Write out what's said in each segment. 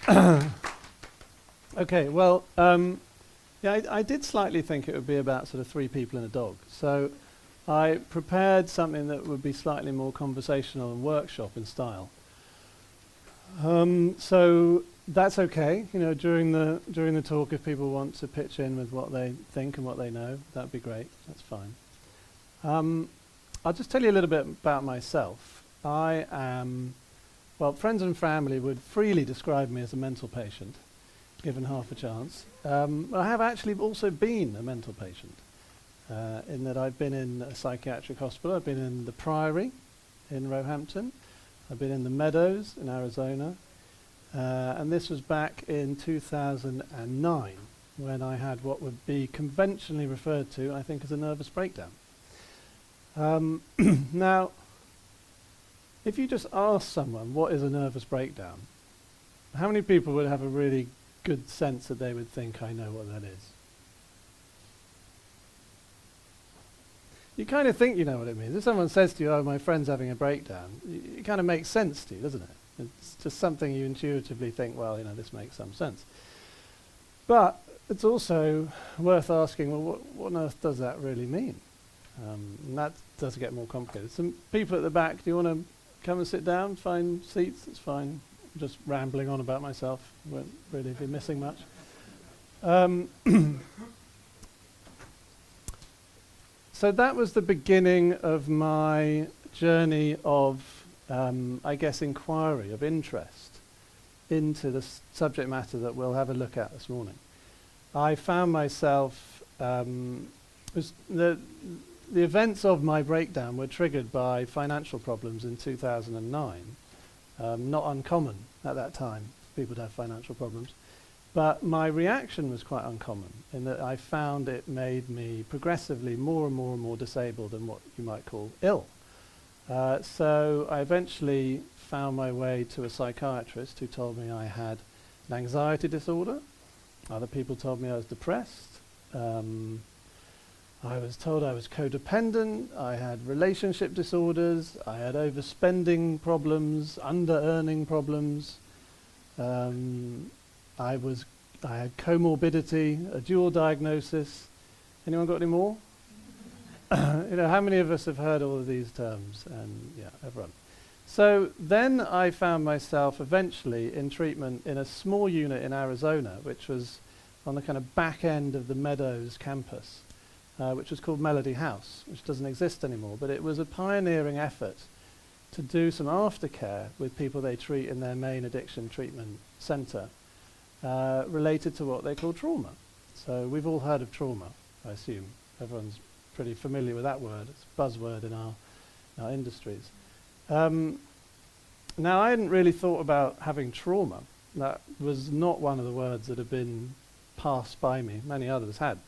Okay, well, yeah, I did slightly think it would be about sort of 3 people and a dog. So I prepared something that would be slightly more conversational and workshop in style. So that's okay. You know, during the talk, if people want to pitch in with what they think and what they know, that'd be great. That's fine. I'll just tell you a little bit about myself. I am, well, friends and family would freely describe me as a mental patient, given half a chance. I have actually also been a mental patient, in that I've been in a psychiatric hospital. I've been in the Priory in Roehampton. I've been in the Meadows in Arizona. And this was back in 2009, when I had what would be conventionally referred to, I think, as a nervous breakdown. Now, if you just ask someone what is a nervous breakdown, how many people would have a really good sense that they would think, I know what that is? You kind of think you know what it means. If someone says to you, oh, my friend's having a breakdown, it kind of makes sense to you, doesn't it? It's just something you intuitively think, well, you know, this makes some sense. But it's also worth asking, well, what on earth does that really mean? And that does get more complicated. Some people at the back, do you want to come and sit down, find seats? It's fine. I'm just rambling on about myself. Won't really be missing much. So that was the beginning of my journey of, I guess, inquiry, of interest into the subject matter that we'll have a look at this morning. I found myself, the events of my breakdown were triggered by financial problems in 2009. Not uncommon at that time, people to have financial problems. But my reaction was quite uncommon in that I found it made me progressively more and more and more disabled and what you might call ill. So I eventually found my way to a psychiatrist who told me I had an anxiety disorder. Other people told me I was depressed. I was told I was codependent. I had relationship disorders. I had overspending problems, under-earning problems. I had comorbidity, a dual diagnosis. Anyone got any more? You know, how many of us have heard all of these terms? And yeah, everyone. So then I found myself eventually in treatment in a small unit in Arizona, which was on the kind of back end of the Meadows campus, which was called Melody House, which doesn't exist anymore. But it was a pioneering effort to do some aftercare with people they treat in their main addiction treatment center, related to what they call trauma. So we've all heard of trauma, I assume. Everyone's pretty familiar with that word. It's a buzzword in our industries. Now, I hadn't really thought about having trauma. That was not one of the words that had been passed by me. Many others had.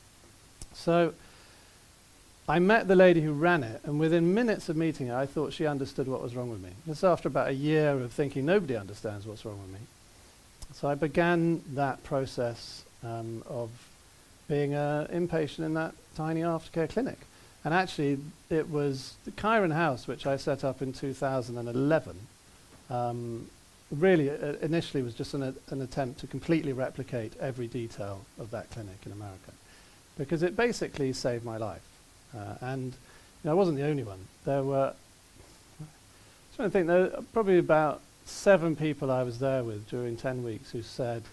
So I met the lady who ran it, and within minutes of meeting her, I thought she understood what was wrong with me. This after about a year of thinking nobody understands what's wrong with me. So I began that process of being an inpatient in that tiny aftercare clinic. And actually, it was the Chiron House, which I set up in 2011, really initially was just an attempt to completely replicate every detail of that clinic in America, because it basically saved my life. And you know, I wasn't the only one. There were, I'm trying to think, there were probably about 7 people I was there with during 10 weeks who said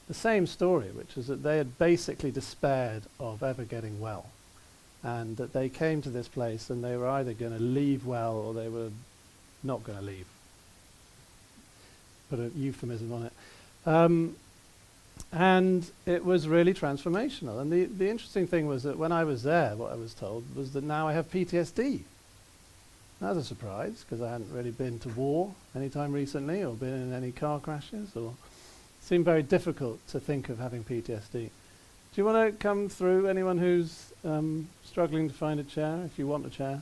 the same story, which is that they had basically despaired of ever getting well, and that they came to this place and they were either going to leave well or they were not going to leave. Put a euphemism on it. And it was really transformational. And the interesting thing was that when I was there, what I was told was that now I have PTSD. That was a surprise, because I hadn't really been to war anytime recently or been in any car crashes, or it seemed very difficult to think of having PTSD. Do you want to come through, anyone who's struggling to find a chair, if you want a chair?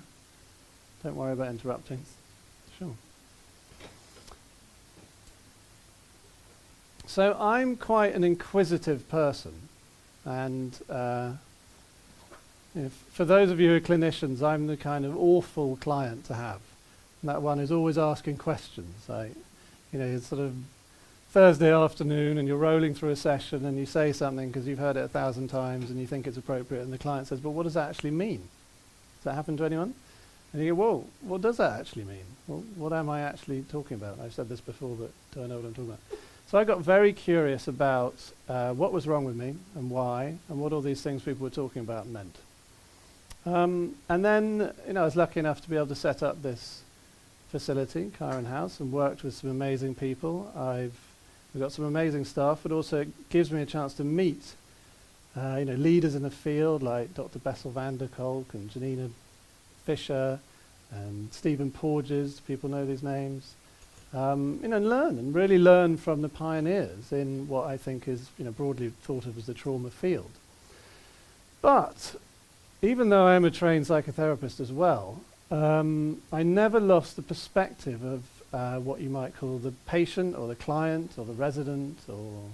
Don't worry about interrupting. Sure. So I'm quite an inquisitive person, and for those of you who are clinicians, I'm the kind of awful client to have. And that one is always asking questions. You're sort of Thursday afternoon and you're rolling through a session and you say something because you've heard it 1,000 times and you think it's appropriate, and the client says, but what does that actually mean? Does that happen to anyone? And you go, whoa, what does that actually mean? Well, what am I actually talking about? I've said this before, but do I know what I'm talking about? So I got very curious about what was wrong with me and why, and what all these things people were talking about meant. And then, I was lucky enough to be able to set up this facility, Chiron House, and worked with some amazing people. We've got some amazing staff, but also it gives me a chance to meet leaders in the field like Dr. Bessel van der Kolk and Janina Fisher and Stephen Porges. People know these names. And really learn from the pioneers in what I think is broadly thought of as the trauma field. But even though I am a trained psychotherapist as well, I never lost the perspective of what you might call the patient or the client or the resident or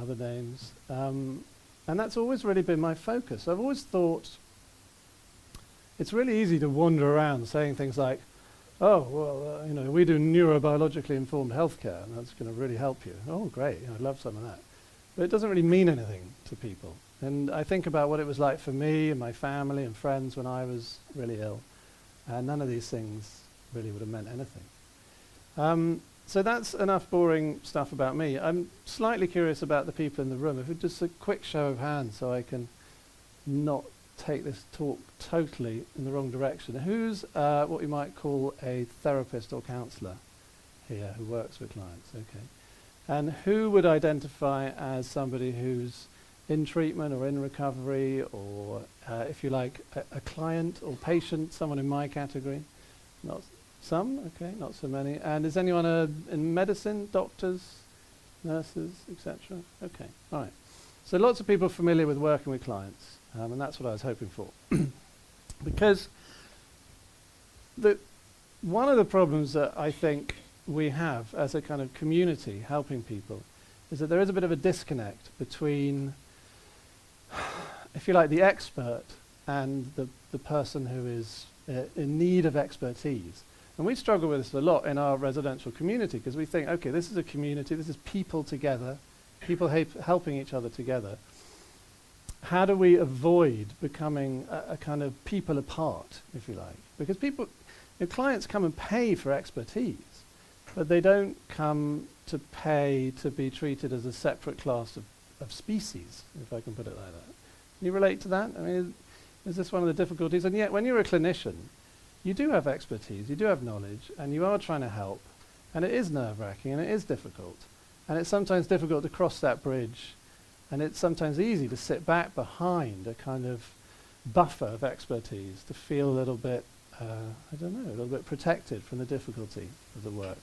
other names. And that's always really been my focus. I've always thought it's really easy to wander around saying things like, oh, well, we do neurobiologically informed healthcare, and that's going to really help you. Oh, great, I'd love some of that. But it doesn't really mean anything to people. And I think about what it was like for me and my family and friends when I was really ill, and none of these things really would have meant anything. So that's enough boring stuff about me. I'm slightly curious about the people in the room. If it's just a quick show of hands so I can not take this talk totally in the wrong direction. Who's what we might call a therapist or counsellor here who works with clients? Okay. And who would identify as somebody who's in treatment or in recovery, or if you like, a client or patient, someone in my category? Not some, okay, not so many. And is anyone in medicine, doctors, nurses, etc.? Okay, all right. So lots of people familiar with working with clients, and that's what I was hoping for. Because one of the problems that I think we have as a kind of community helping people is that there is a bit of a disconnect between, if you like, the expert and the person who is in need of expertise. And we struggle with this a lot in our residential community because we think, okay, this is a community, this is people together, people helping each other together. How do we avoid becoming a kind of people apart, if you like? Because clients come and pay for expertise, but they don't come to pay to be treated as a separate class of species, if I can put it like that. Can you relate to that? I mean, is this one of the difficulties? And yet, when you're a clinician, you do have expertise, you do have knowledge, and you are trying to help, and it is nerve-wracking, and it is difficult. And it's sometimes difficult to cross that bridge, and it's sometimes easy to sit back behind a kind of buffer of expertise to feel a little bit, a little bit protected from the difficulty of the work.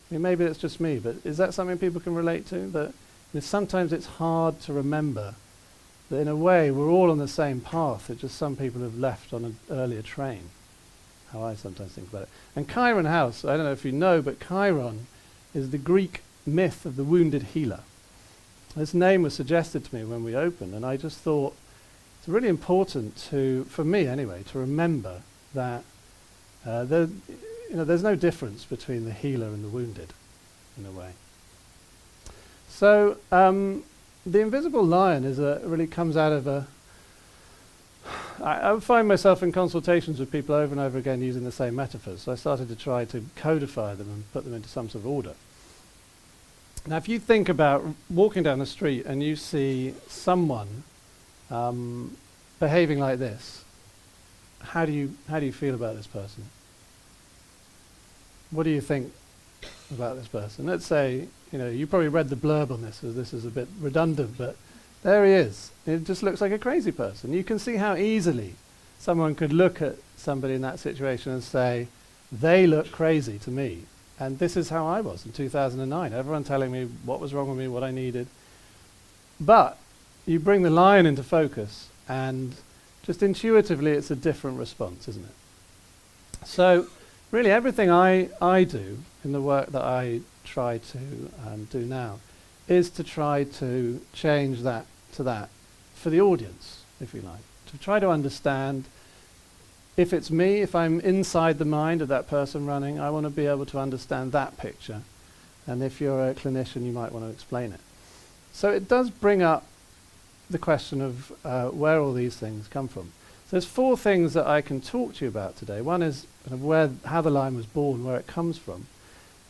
I mean, maybe it's just me, but is that something people can relate to? That sometimes it's hard to remember that in a way we're all on the same path, it's just some people have left on an earlier train, how I sometimes think about it. And Chiron House, I don't know if you know, but Chiron is the Greek myth of the wounded healer. This name was suggested to me when we opened, and I just thought it's really important for me anyway, to remember that there's no difference between the healer and the wounded, in a way. So the invisible lion really comes out of I find myself in consultations with people over and over again using the same metaphors, so I started to try to codify them and put them into some sort of order. Now, if you think about walking down the street and you see someone behaving like this, how do you feel about this person? What do you think about this person? Let's say, you probably read the blurb on this, so this is a bit redundant, but there he is. It just looks like a crazy person. You can see how easily someone could look at somebody in that situation and say, they look crazy to me. And this is how I was in 2009. Everyone telling me what was wrong with me, what I needed. But you bring the lion into focus, and just intuitively it's a different response, isn't it? So really everything I do in the work that I try to do now is to try to change that to that for the audience, if you like. To try to understand, if it's me, if I'm inside the mind of that person running, I want to be able to understand that picture. And if you're a clinician, you might want to explain it. So it does bring up the question of where all these things come from. So there's 4 things that I can talk to you about today. One is kind of how the line was born, where it comes from.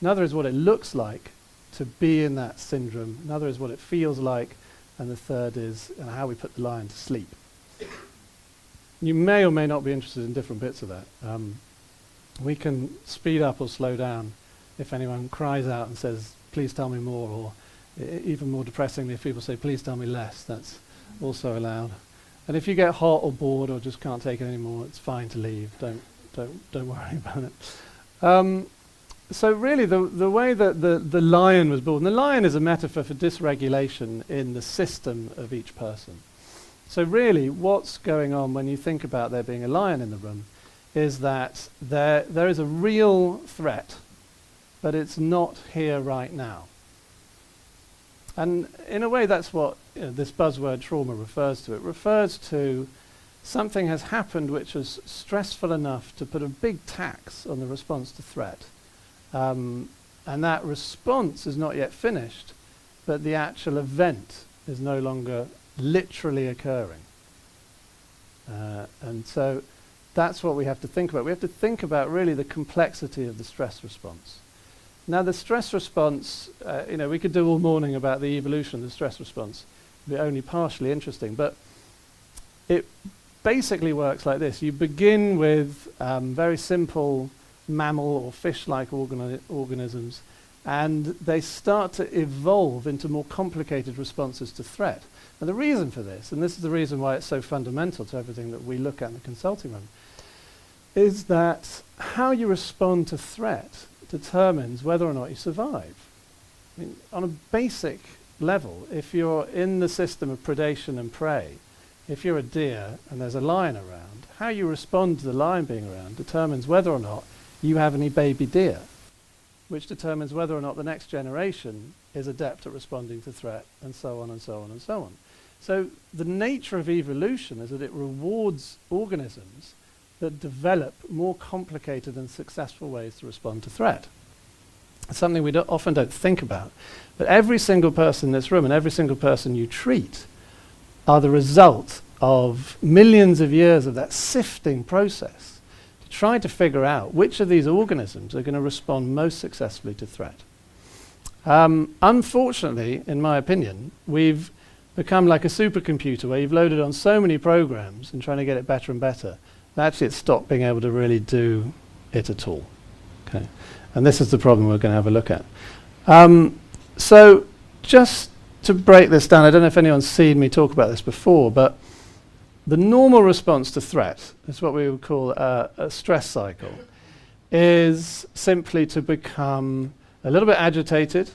Another is what it looks like to be in that syndrome. Another is what it feels like. And the third is how we put the lion to sleep. You may or may not be interested in different bits of that. We can speed up or slow down if anyone cries out and says, please tell me more, or even more depressingly, if people say, please tell me less, that's also allowed. And if you get hot or bored or just can't take it anymore, it's fine to leave. Don't worry about it. So really, the way that the lion was born, the lion is a metaphor for dysregulation in the system of each person. So really, what's going on when you think about there being a lion in the room is that there is a real threat, but it's not here right now. And in a way, that's what this buzzword trauma refers to. It refers to something has happened which is stressful enough to put a big tax on the response to threat. And that response is not yet finished, but the actual event is no longer literally occurring. And so that's what we have to think about. We have to think about really the complexity of the stress response. Now the stress response, we could do all morning about the evolution of the stress response. It'd be only partially interesting, but it basically works like this. You begin with very simple mammal or fish-like organisms, and they start to evolve into more complicated responses to threat. And the reason for this, and this is the reason why it's so fundamental to everything that we look at in the consulting room, is that how you respond to threat determines whether or not you survive. I mean, on a basic level, if you're in the system of predation and prey, if you're a deer and there's a lion around, how you respond to the lion being around determines whether or not you have any baby deer, which determines whether or not the next generation is adept at responding to threat, and so on and so on and so on. So the nature of evolution is that it rewards organisms that develop more complicated and successful ways to respond to threat. It's something we often don't think about. But every single person in this room and every single person you treat are the result of millions of years of that sifting process to try to figure out which of these organisms are going to respond most successfully to threat. Unfortunately, in my opinion, we've become like a supercomputer where you've loaded on so many programs and trying to get it better and better. Actually, it's stopped being able to really do it at all. Okay, and this is the problem we're going to have a look at. So just to break this down, I don't know if anyone's seen me talk about this before, but the normal response to threat is what we would call a stress cycle, is simply to become a little bit agitated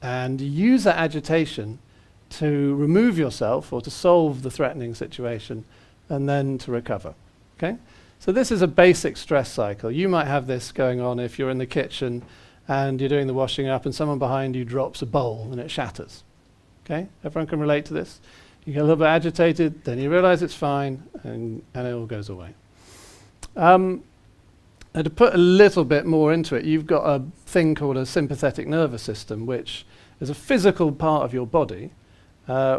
and use that agitation to remove yourself or to solve the threatening situation and then to recover. Okay? So this is a basic stress cycle. You might have this going on if you're in the kitchen and you're doing the washing up and someone behind you drops a bowl and it shatters. Okay? Everyone can relate to this? You get a little bit agitated, then you realize it's fine, and it all goes away. And to put a little bit more into it, you've got a thing called a sympathetic nervous system, which is a physical part of your body,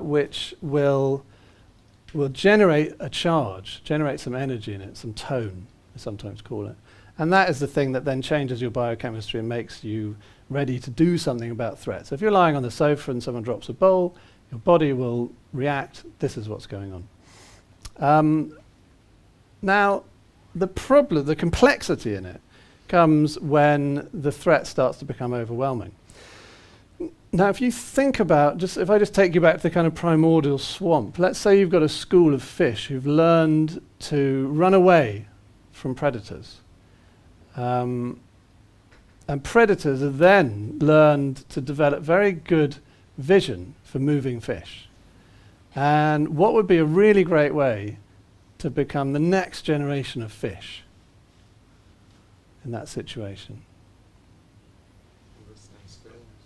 which will generate a charge, generate some energy in it, some tone, we sometimes call it. And that is the thing that then changes your biochemistry and makes you ready to do something about threat. So if you're lying on the sofa and someone drops a bowl, your body will react. This is what's going on. Now, the problem, the complexity in it, comes when the threat starts to become overwhelming. Now, if you think about, if I just take you back to the kind of primordial swamp, let's say you've got a school of fish who've learned to run away from predators. And predators have then learned to develop very good vision for moving fish. And what would be a really great way to become the next generation of fish in that situation?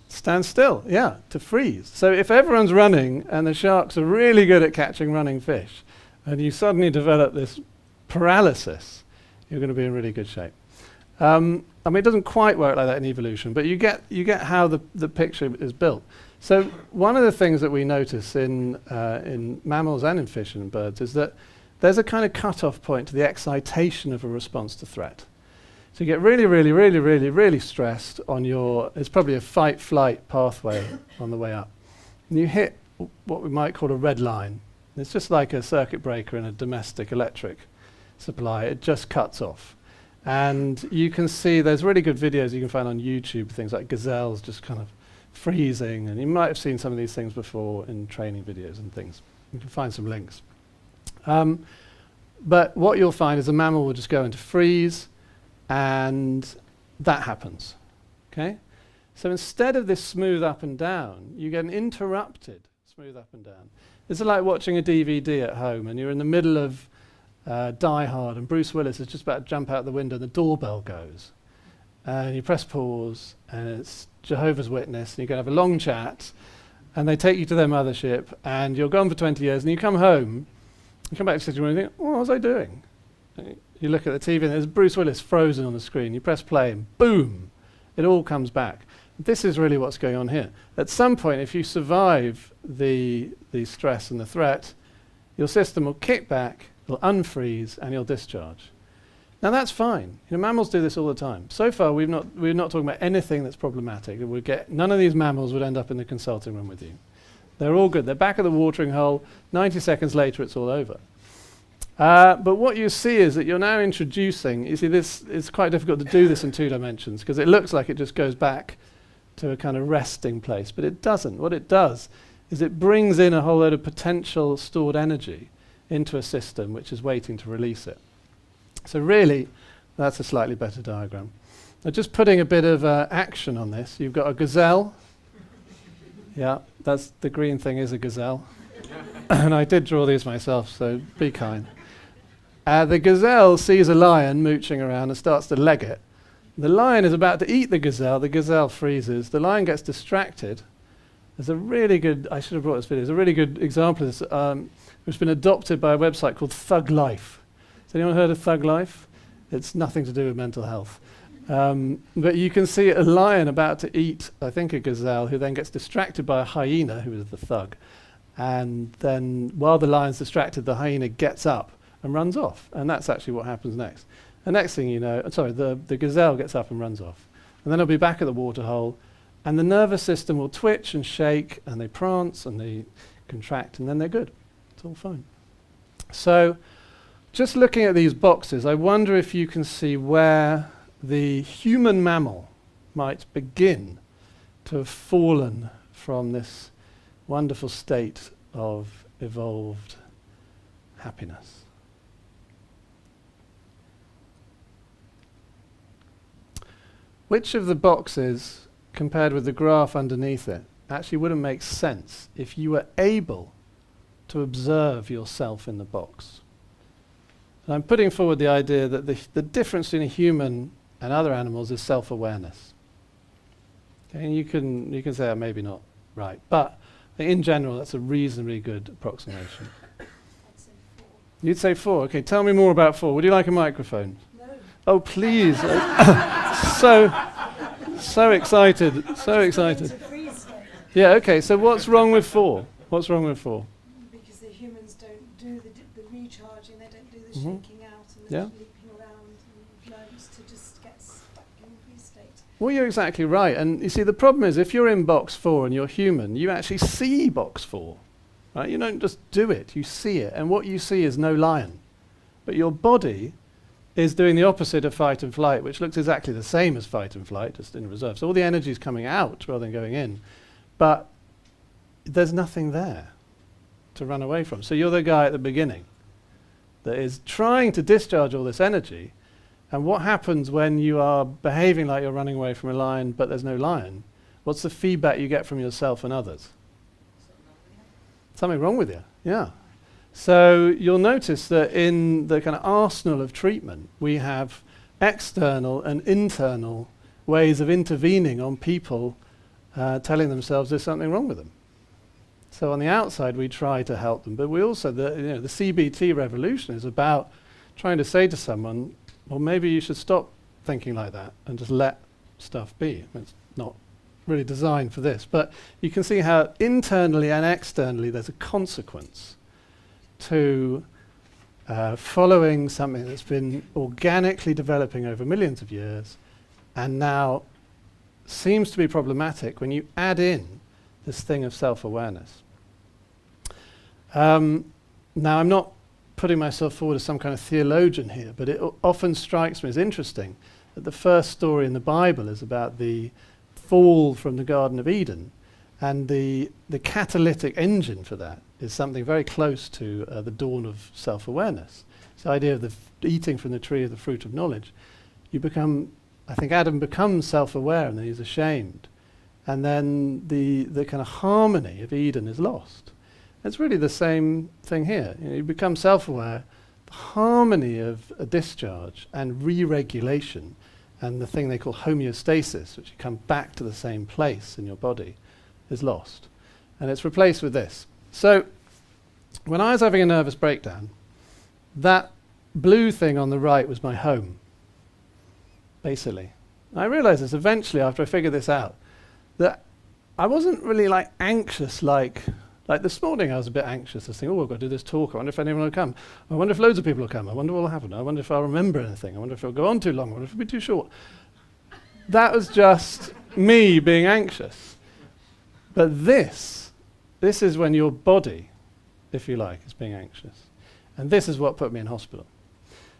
Stand still, yeah, to freeze. So if everyone's running and the sharks are really good at catching running fish, and you suddenly develop this paralysis, you're going to be in really good shape. I mean, it doesn't quite work like that in evolution, but you get how the picture is built. So one of the things that we notice in mammals and in fish and birds is that there's a kind of cut-off point to the excitation of a response to threat. So you get really, really, really, really, really stressed on it's probably a fight-flight pathway on the way up. And you hit what we might call a red line. It's just like a circuit breaker in a domestic electric supply. It just cuts off. And you can see there's really good videos you can find on YouTube, things like gazelles just kind of freezing. And you might have seen some of these things before in training videos and things. You can find some links. But what you'll find is a mammal will just go into freeze, and that happens. Okay? So instead of this smooth up and down, you get an interrupted smooth up and down. This is like watching a DVD at home, and you're in the middle of Die Hard, and Bruce Willis is just about to jump out the window, and the doorbell goes. And you press pause, and it's Jehovah's Witness, and you can have a long chat, and they take you to their mothership, and you're gone for 20 years, and you come home, you come back to the sitting room, and you think, what was I doing? You look at the TV, and there's Bruce Willis frozen on the screen. You press play, and boom, it all comes back. This is really what's going on here. At some point, if you survive the stress and the threat, your system will kick back, it'll unfreeze, and you'll discharge. Now that's fine. Mammals do this all the time. So far, we're not talking about anything that's problematic. None of these mammals would end up in the consulting room with you. They're all good. They're back at the watering hole. 90 seconds later, it's all over. But what you see is that you're now introducing, you see this, it's quite difficult to do this in 2 dimensions because it looks like it just goes back to a kind of resting place, but it doesn't. What it does is it brings in a whole load of potential stored energy into a system which is waiting to release it. So really, that's a slightly better diagram. Now just putting a bit of action on this, you've got a gazelle. Yeah, that's the green thing is a gazelle. And I did draw these myself, so be kind. The gazelle sees a lion mooching around and starts to leg it. The lion is about to eat the gazelle freezes, the lion gets distracted. There's a really good, I should have brought this video, there's a really good example of this, which has been adopted by a website called Thug Life. Has anyone heard of Thug Life? It's nothing to do with mental health. But you can see a lion about to eat, I think, a gazelle, who then gets distracted by a hyena, who is the thug. And then while the lion's distracted, the hyena gets up and runs off. And that's actually what happens next. The next thing you know, the gazelle gets up and runs off. And then it'll be back at the waterhole, and the nervous system will twitch and shake, and they prance and they contract, and then they're good. It's all fine. So just looking at these boxes, I wonder if you can see where the human mammal might begin to have fallen from this wonderful state of evolved happiness. Which of the boxes, compared with the graph underneath it, actually wouldn't make sense if you were able to observe yourself in the box? And I'm putting forward the idea that the difference between a human and other animals is self-awareness. Okay, and you can say, maybe not right, but in general, that's a reasonably good approximation. I'd say 4. You'd say 4. Okay, tell me more about 4. Would you like a microphone? No. Oh, please. So excited. So excited. It's a freeze state. Yeah, okay, so what's wrong with 4? What's wrong with 4? Because the humans don't do the recharging, they don't do the Mhm. shaking out and Yeah. the leaping around, and learns to just get stuck in the freeze state. Well, you're exactly right. And you see, the problem is if you're in box 4 and you're human, you actually see box 4. Right? You don't just do it, you see it. And what you see is no lion. But your body is doing the opposite of fight and flight, which looks exactly the same as fight and flight, just in reserve. So all the energy is coming out rather than going in. But there's nothing there to run away from. So you're the guy at the beginning that is trying to discharge all this energy. And what happens when you are behaving like you're running away from a lion, but there's no lion? What's the feedback you get from yourself and others? Something wrong with you, yeah. So you'll notice that in the kind of arsenal of treatment, we have external and internal ways of intervening on people telling themselves there's something wrong with them. So on the outside, we try to help them, but we also, the CBT revolution is about trying to say to someone, well, maybe you should stop thinking like that and just let stuff be. It's not really designed for this. But you can see how internally and externally there's a consequence to following something that's been organically developing over millions of years and now seems to be problematic when you add in this thing of self-awareness. Now, I'm not putting myself forward as some kind of theologian here, but it often strikes me as interesting that the first story in the Bible is about the fall from the Garden of Eden, and the catalytic engine for that is something very close to the dawn of self-awareness. It's the idea of eating from the tree of the fruit of knowledge. You become, I think Adam becomes self-aware and then he's ashamed. And then the kind of harmony of Eden is lost. It's really the same thing here. You become self-aware, the harmony of a discharge and re-regulation and the thing they call homeostasis, which you come back to the same place in your body, is lost. And it's replaced with this. So when I was having a nervous breakdown, that blue thing on the right was my home, basically. I realized this eventually after I figured this out, that I wasn't really like anxious like this morning I was a bit anxious. I was thinking, oh, I've got to do this talk. I wonder if anyone will come. I wonder if loads of people will come. I wonder what will happen. I wonder if I'll remember anything. I wonder if it'll go on too long. I wonder if it'll be too short. That was just me being anxious. But this is when your body, if you like, is being anxious. And this is what put me in hospital.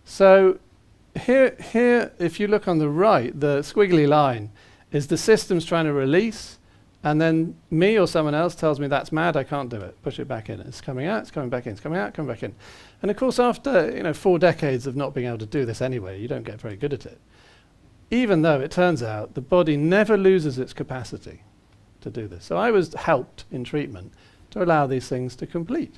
So here, if you look on the right, the squiggly line is the system's trying to release, and then me or someone else tells me that's mad, I can't do it. Push it back in. It's coming out, it's coming back in, it's coming out, coming back in. And of course, after 4 decades of not being able to do this anyway, you don't get very good at it. Even though it turns out the body never loses its capacity to do this. So I was helped in treatment to allow these things to complete.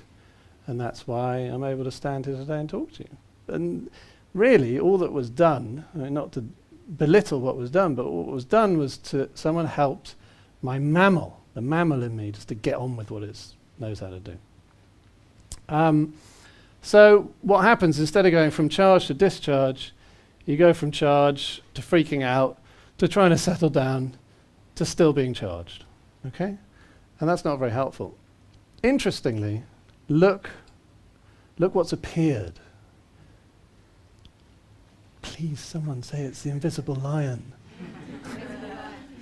And that's why I'm able to stand here today and talk to you. And really, all that was done, I mean, not to belittle what was done, but what was done was someone helped my mammal, the mammal in me, just to get on with what it knows how to do. So what happens, instead of going from charge to discharge, you go from charge to freaking out, to trying to settle down, to still being charged. Okay? And that's not very helpful. Interestingly, look what's appeared. Please, someone say it's the invisible lion.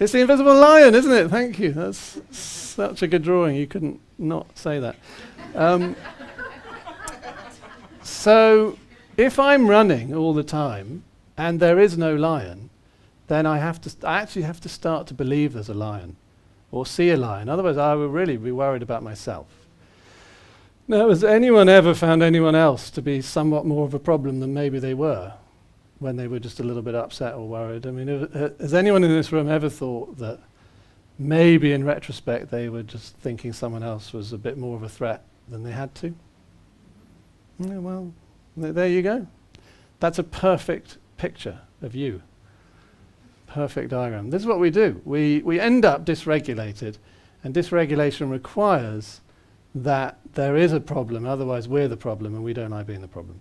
It's the invisible lion, isn't it? Thank you. That's such a good drawing. You couldn't not say that. So if I'm running all the time and there is no lion, then I actually have to start to believe there's a lion or see a lion. Otherwise, I will really be worried about myself. Now, has anyone ever found anyone else to be somewhat more of a problem than maybe they were when they were just a little bit upset or worried? I mean, has anyone in this room ever thought that maybe in retrospect they were just thinking someone else was a bit more of a threat than they had to? Yeah, well, there you go. That's a perfect picture of you. Perfect diagram. This is what we do. We end up dysregulated, and dysregulation requires that there is a problem, otherwise we're the problem and we don't like being the problem.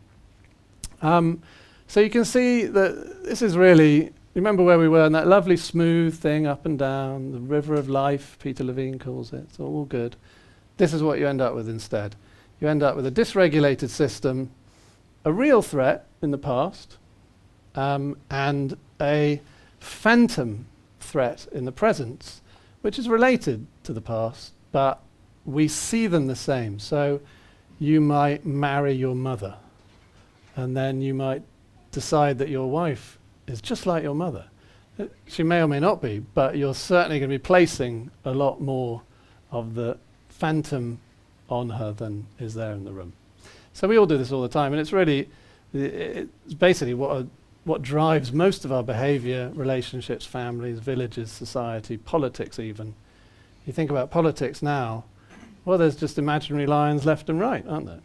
So you can see that this is really, remember where we were in that lovely smooth thing up and down, the river of life, Peter Levine calls it. It's all good. This is what you end up with instead. You end up with a dysregulated system, a real threat in the past, and a phantom threat in the present, which is related to the past, but we see them the same. So you might marry your mother, and then you might decide that your wife is just like your mother. She may or may not be, but you're certainly going to be placing a lot more of the phantom on her than is there in the room. So we all do this all the time, and it's really, it's basically what drives most of our behavior, relationships, families, villages, society, politics even. You think about politics now, well, there's just imaginary lions left and right, aren't there?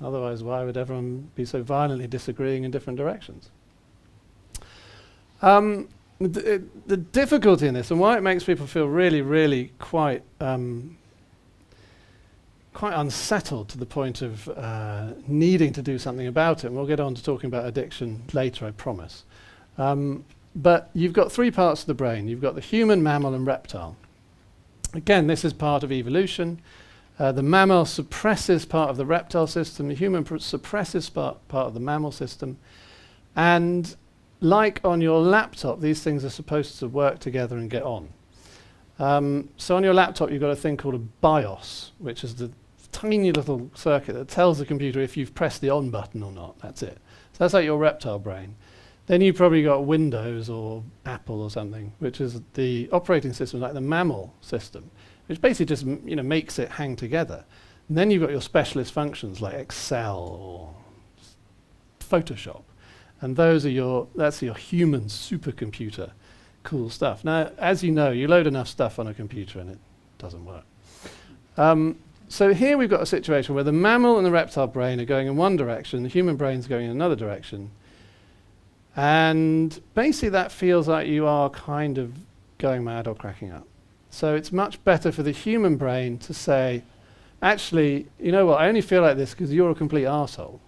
Otherwise, why would everyone be so violently disagreeing in different directions? The difficulty in this, and why it makes people feel really, really quite unsettled to the point of needing to do something about it, and we'll get on to talking about addiction later, I promise, But you've got three parts of the brain. You've got the human, mammal, and reptile. Again, this is part of evolution. The mammal suppresses part of the reptile system. The human suppresses part of the mammal system. And like on your laptop, these things are supposed to work together and get on. So on your laptop, you've got a thing called a BIOS, which is the tiny little circuit that tells the computer if you've pressed the on button or not. That's it. So that's like your reptile brain. Then you've probably got Windows or Apple or something, which is the operating system, like the mammal system, which basically just makes it hang together. And then you've got your specialist functions like Excel or Photoshop, and that's your human supercomputer, cool stuff. Now, as you know, you load enough stuff on a computer and it doesn't work. So here we've got a situation where the mammal and the reptile brain are going in one direction, the human brain's going in another direction. And basically that feels like you are kind of going mad or cracking up. So it's much better for the human brain to say, actually, you know what, I only feel like this because you're a complete arsehole.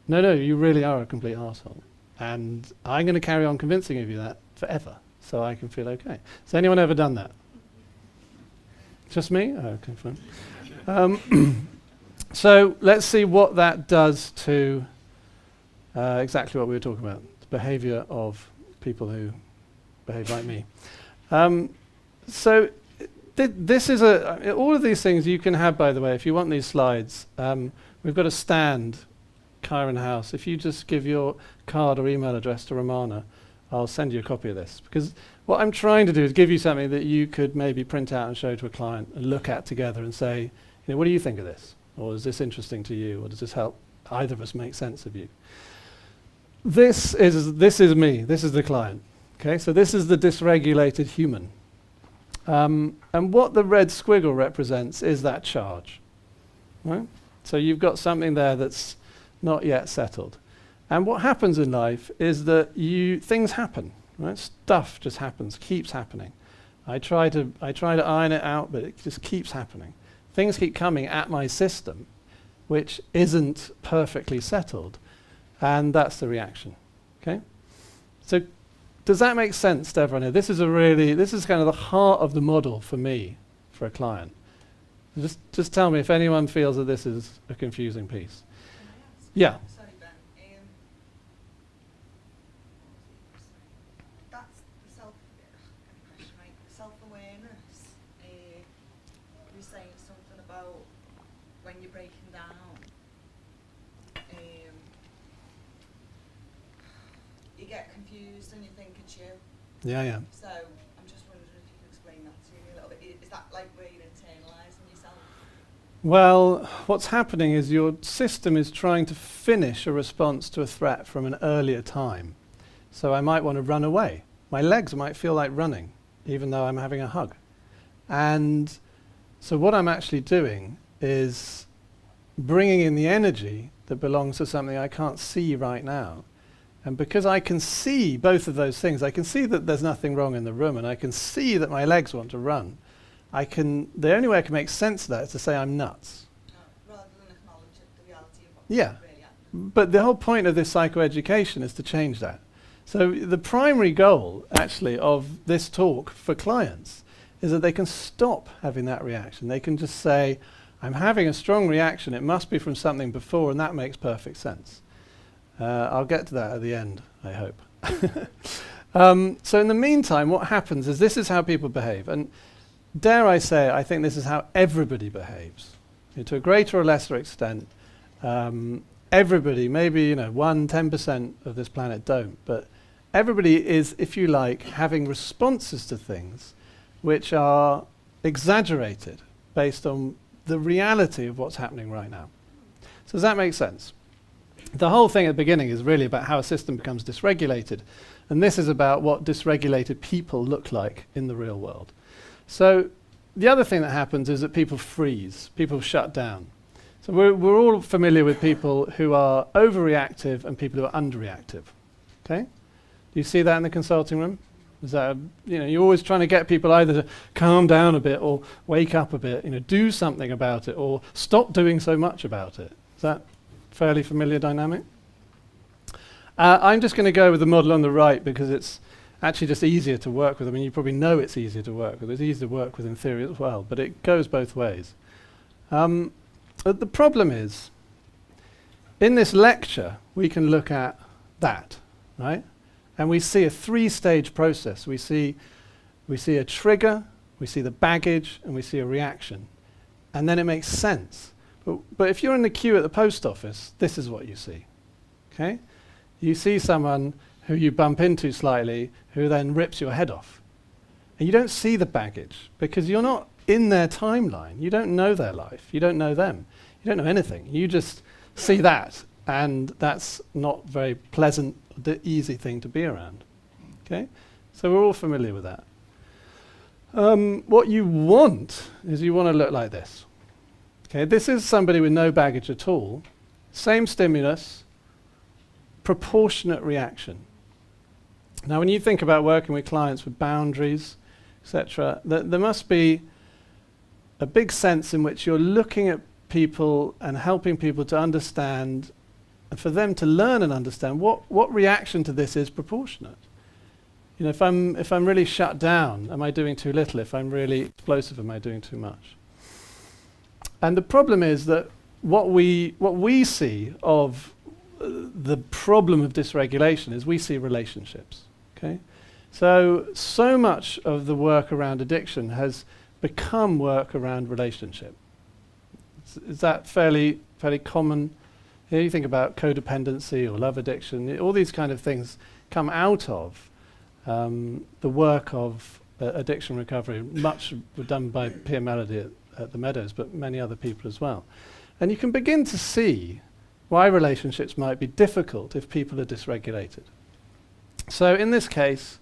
No, you really are a complete arsehole. And I'm going to carry on convincing of you that forever, so I can feel okay. Has anyone ever done that? Just me? Oh, okay, fine. So let's see what that does to exactly what we were talking about, the behavior of people who behave like me. So this is all of these things you can have, by the way, if you want these slides. We've got a stand, Kyron House. If you just give your card or email address to Romana, I'll send you a copy of this. Because what I'm trying to do is give you something that you could maybe print out and show to a client and look at together and say, what do you think of this? Or is this interesting to you? Or does this help either of us make sense of you? This is me. This is the client. Okay, so this is the dysregulated human. And what the red squiggle represents is that charge. Right? So you've got something there that's not yet settled. And what happens in life is that things happen. Right? Stuff just happens, keeps happening. I try to iron it out, but it just keeps happening. Things keep coming at my system, which isn't perfectly settled. And that's the reaction. Okay? So does that make sense to everyone here? This is kind of the heart of the model for me, for a client. Just tell me if anyone feels that this is a confusing piece. Yeah. Sorry, Ben. That's the self-awareness. You're saying something about when you're breaking down. You get confused and you think it's you. Yeah. So I'm just wondering if you can explain that to me a little bit. Is that like where you're internalising yourself? Well, what's happening is your system is trying to finish a response to a threat from an earlier time. So I might want to run away. My legs might feel like running, even though I'm having a hug. And so what I'm actually doing is bringing in the energy that belongs to something I can't see right now. And because I can see both of those things, I can see that there's nothing wrong in the room, and I can see that my legs want to run. The only way I can make sense of that is to say I'm nuts. Rather than acknowledge the reality of what's Yeah. really happening. But the whole point of this psychoeducation is to change that. So the primary goal, actually, of this talk for clients is that they can stop having that reaction. They can just say, I'm having a strong reaction, it must be from something before, and that makes perfect sense. I'll get to that at the end, I hope. So in the meantime, what happens is this is how people behave. And dare I say, I think this is how everybody behaves. To a greater or lesser extent, everybody, maybe 1-10% of this planet don't, but everybody is, if you like, having responses to things which are exaggerated based on the reality of what's happening right now. So does that make sense? The whole thing at the beginning is really about how a system becomes dysregulated, and this is about what dysregulated people look like in the real world. So the other thing that happens is that people freeze, people shut down. So we're all familiar with people who are overreactive and people who are underreactive. Okay? Do you see that in the consulting room? Is that you're always trying to get people either to calm down a bit or wake up a bit, do something about it or stop doing so much about it. Is that fairly familiar dynamic? I'm just going to go with the model on the right because it's actually just easier to work with. I mean, you probably know it's easier to work with. It's easier to work with in theory as well, but it goes both ways. But the problem is, in this lecture, we can look at that, right? And we see a 3-stage process. We see a trigger, we see the baggage, and we see a reaction. And then it makes sense. But if you're in the queue at the post office, this is what you see, okay? You see someone who you bump into slightly, who then rips your head off. And you don't see the baggage, because you're not in their timeline. You don't know their life. You don't know them. You don't know anything. You just see that, and that's not very pleasant, easy thing to be around, okay? So we're all familiar with that. What you want is you want to look like this. Okay, this is somebody with no baggage at all. Same stimulus, proportionate reaction. Now, when you think about working with clients with boundaries, etc., there must be a big sense in which you're looking at people and helping people to understand, and for them to learn and understand what reaction to this is proportionate. You know, if I'm really shut down, am I doing too little? If I'm really explosive, am I doing too much? And the problem is that what we see of the problem of dysregulation is we see relationships. Okay, so much of the work around addiction has become work around relationship. Is that fairly common? You think about codependency or love addiction. All these kind of things come out of the work of addiction recovery. Much were done by Pierre Melody at the Meadows, but many other people as well. And you can begin to see why relationships might be difficult if people are dysregulated. So in this case,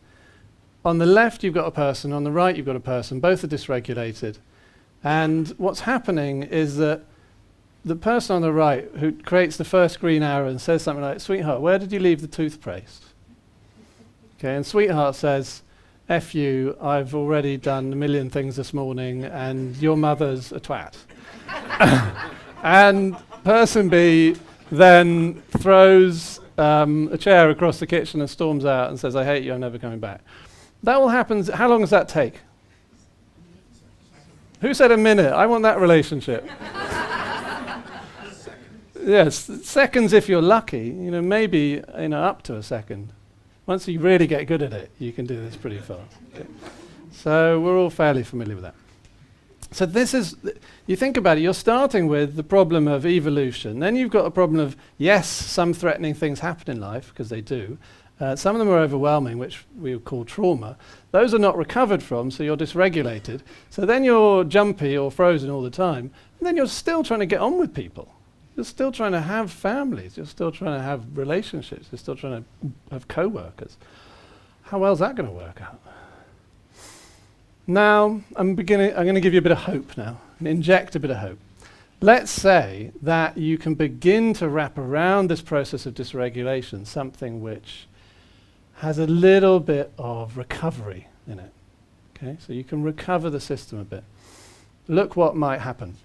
on the left you've got a person, on the right you've got a person, both are dysregulated. And what's happening is that the person on the right who creates the first green arrow and says something like, "Sweetheart, where did you leave the toothpaste?" Okay, and Sweetheart says, "F you, I've already done a million things this morning and your mother's a twat." And person B then throws a chair across the kitchen and storms out and says, "I hate you, I'm never coming back." That all happens. How long does that take? Who said a minute? I want that relationship. Yes, seconds if you're lucky. You know, maybe up to a second. Once you really get good at it, you can do this pretty fast. Okay. So we're all fairly familiar with that. So this is, you think about it, you're starting with the problem of evolution. Then you've got a problem of, yes, some threatening things happen in life, because they do. Some of them are overwhelming, which we would call trauma. Those are not recovered from, so you're dysregulated. So then you're jumpy or frozen all the time. And then you're still trying to get on with people. You're still trying to have families. You're still trying to have relationships. You're still trying to have co-workers. How well is that going to work out? Now, I'm going to give you a bit of hope now, and inject a bit of hope. Let's say that you can begin to wrap around this process of dysregulation something which has a little bit of recovery in it. Okay, so you can recover the system a bit. Look what might happen.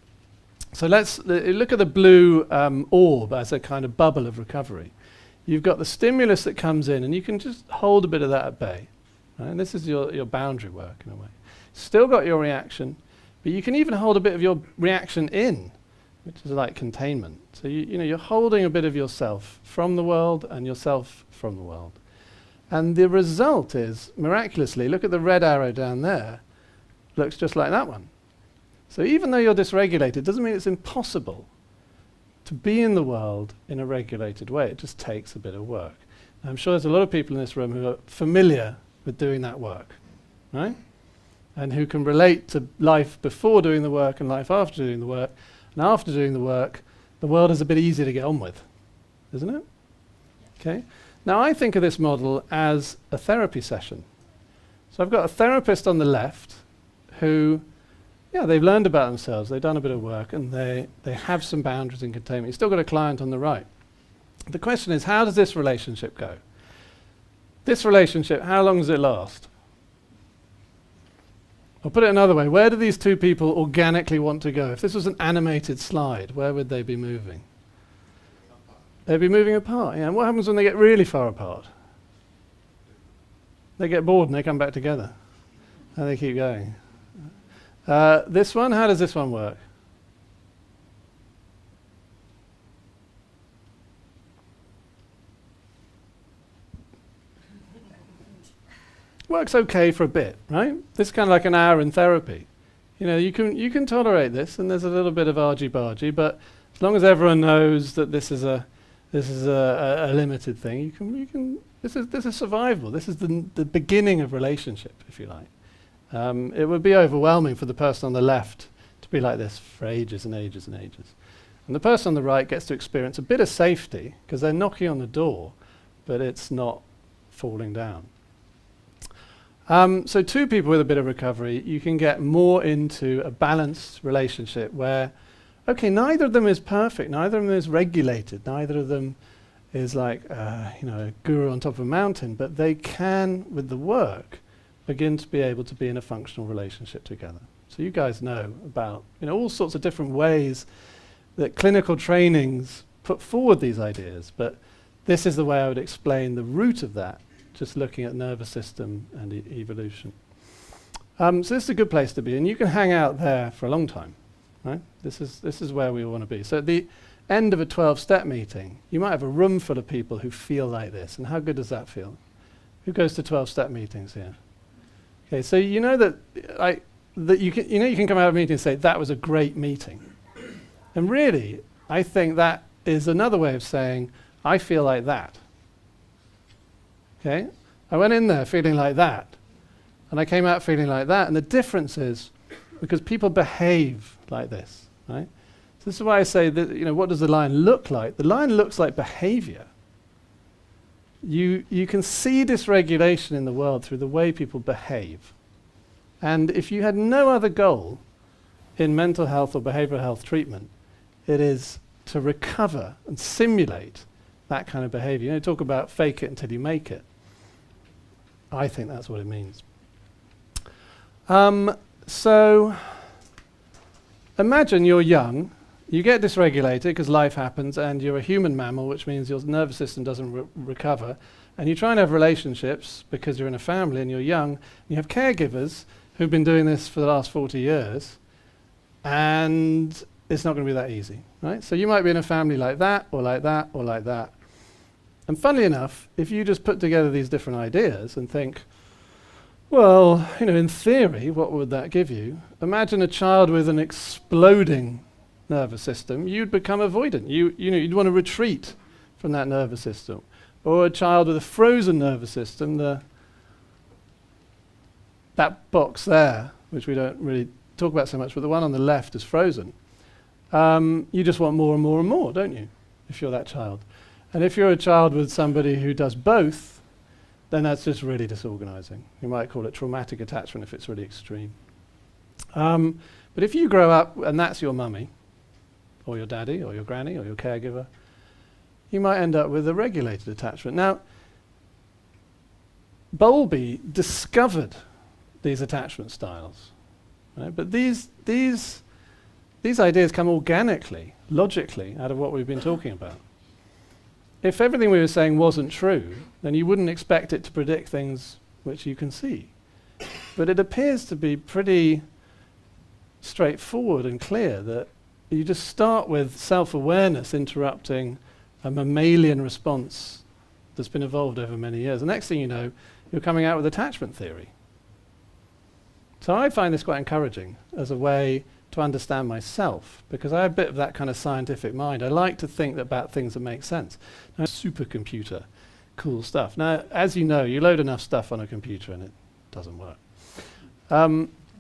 So let's look at the blue orb as a kind of bubble of recovery. You've got the stimulus that comes in, and you can just hold a bit of that at bay. Right? And this is your boundary work in a way. Still got your reaction, but you can even hold a bit of your reaction in, which is like containment. So you're holding a bit of yourself from the world and yourself from the world. And the result is, miraculously, look at the red arrow down there, looks just like that one. So even though you're dysregulated, it doesn't mean it's impossible to be in the world in a regulated way. It just takes a bit of work. And I'm sure there's a lot of people in this room who are familiar with doing that work, right? And who can relate to life before doing the work and life after doing the work. And after doing the work, the world is a bit easier to get on with, isn't it? Okay. Now I think of this model as a therapy session. So I've got a therapist on the left who, they've learned about themselves, they've done a bit of work, and they have some boundaries and containment. You've still got a client on the right. The question is, how does this relationship go? This relationship, how long does it last? I'll put it another way. Where do these two people organically want to go? If this was an animated slide, where would they be moving? They'd be moving apart. Yeah. And what happens when they get really far apart? They get bored and they come back together. And they keep going. This one, how does this one work? Works okay for a bit, right? This is kind of like an hour in therapy. You know, you can tolerate this, and there's a little bit of argy-bargy, but as long as everyone knows that this is a limited thing, you can. This is survivable. This is the beginning of relationship, if you like. It would be overwhelming for the person on the left to be like this for ages and ages and ages, and the person on the right gets to experience a bit of safety because they're knocking on the door, but it's not falling down. So two people with a bit of recovery, you can get more into a balanced relationship where, okay, neither of them is perfect, neither of them is regulated, neither of them is like, a guru on top of a mountain, but they can, with the work, begin to be able to be in a functional relationship together. So you guys know about, all sorts of different ways that clinical trainings put forward these ideas, but this is the way I would explain the root of that, just looking at nervous system and evolution. So this is a good place to be, and you can hang out there for a long time, right? This is where we want to be. So at the end of a 12-step meeting, you might have a room full of people who feel like this, and how good does that feel? Who goes to 12-step meetings here? Okay, so you know that you can come out of a meeting and say that was a great meeting, and really, I think that is another way of saying I feel like that. Okay, I went in there feeling like that, and I came out feeling like that, and the difference is because people behave like this, right? So this is why I say that, what does the line look like? The line looks like behavior. You can see dysregulation in the world through the way people behave. And if you had no other goal in mental health or behavioral health treatment, it is to recover and simulate that kind of behavior. Talk about fake it until you make it. I think that's what it means. So imagine you're young, you get dysregulated because life happens, and you're a human mammal, which means your nervous system doesn't recover, and you try and have relationships because you're in a family and you're young, and you have caregivers who've been doing this for the last 40 years, and it's not going to be that easy, right? So you might be in a family like that, or like that, or like that. And funnily enough, if you just put together these different ideas and think, well, in theory, what would that give you? Imagine a child with an exploding nervous system. You'd become avoidant. You'd want to retreat from that nervous system. Or a child with a frozen nervous system, that box there, which we don't really talk about so much, but the one on the left is frozen. You just want more and more and more, don't you, if you're that child? And if you're a child with somebody who does both, then that's just really disorganizing. You might call it traumatic attachment if it's really extreme. But if you grow up and that's your mummy, or your daddy, or your granny, or your caregiver, you might end up with a regulated attachment. Now, Bowlby discovered these attachment styles, right? But these ideas come organically, logically, out of what we've been talking about. If everything we were saying wasn't true, then you wouldn't expect it to predict things which you can see. But it appears to be pretty straightforward and clear that you just start with self-awareness interrupting a mammalian response that's been evolved over many years. The next thing you know, you're coming out with attachment theory. So I find this quite encouraging as a way to understand myself, because I have a bit of that kind of scientific mind. I like to think about things that make sense. Now, supercomputer, cool stuff. Now, as you know, you load enough stuff on a computer and it doesn't work.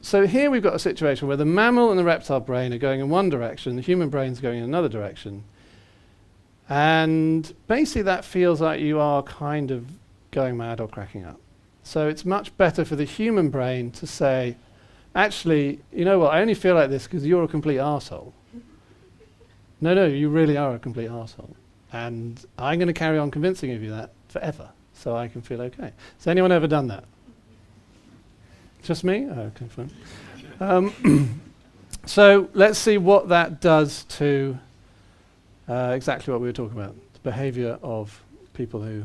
So here we've got a situation where the mammal and the reptile brain are going in one direction, the human brain's going in another direction. And basically that feels like you are kind of going mad or cracking up. So it's much better for the human brain to say, actually, you know what, I only feel like this because you're a complete arsehole. No, you really are a complete arsehole. And I'm going to carry on convincing of you that forever, so I can feel okay. Has anyone ever done that? Just me? Oh, okay, fine. So let's see what that does to exactly what we were talking about. behavior of people who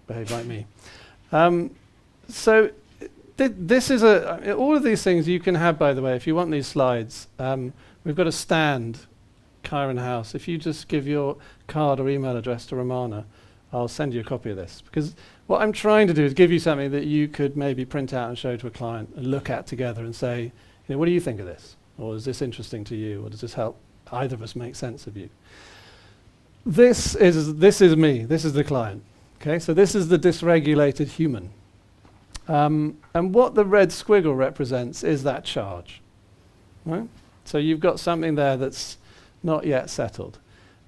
behave like me. So this is all of these things you can have, by the way, if you want these slides. We've got a stand, Kyron House. If you just give your card or email address to Romana, I'll send you a copy of this. Because what I'm trying to do is give you something that you could maybe print out and show to a client and look at together and say, what do you think of this? Or is this interesting to you? Or does this help either of us make sense of you? This is me. This is the client. Okay, so this is the dysregulated human. And what the red squiggle represents is that charge. Right? So you've got something there that's not yet settled.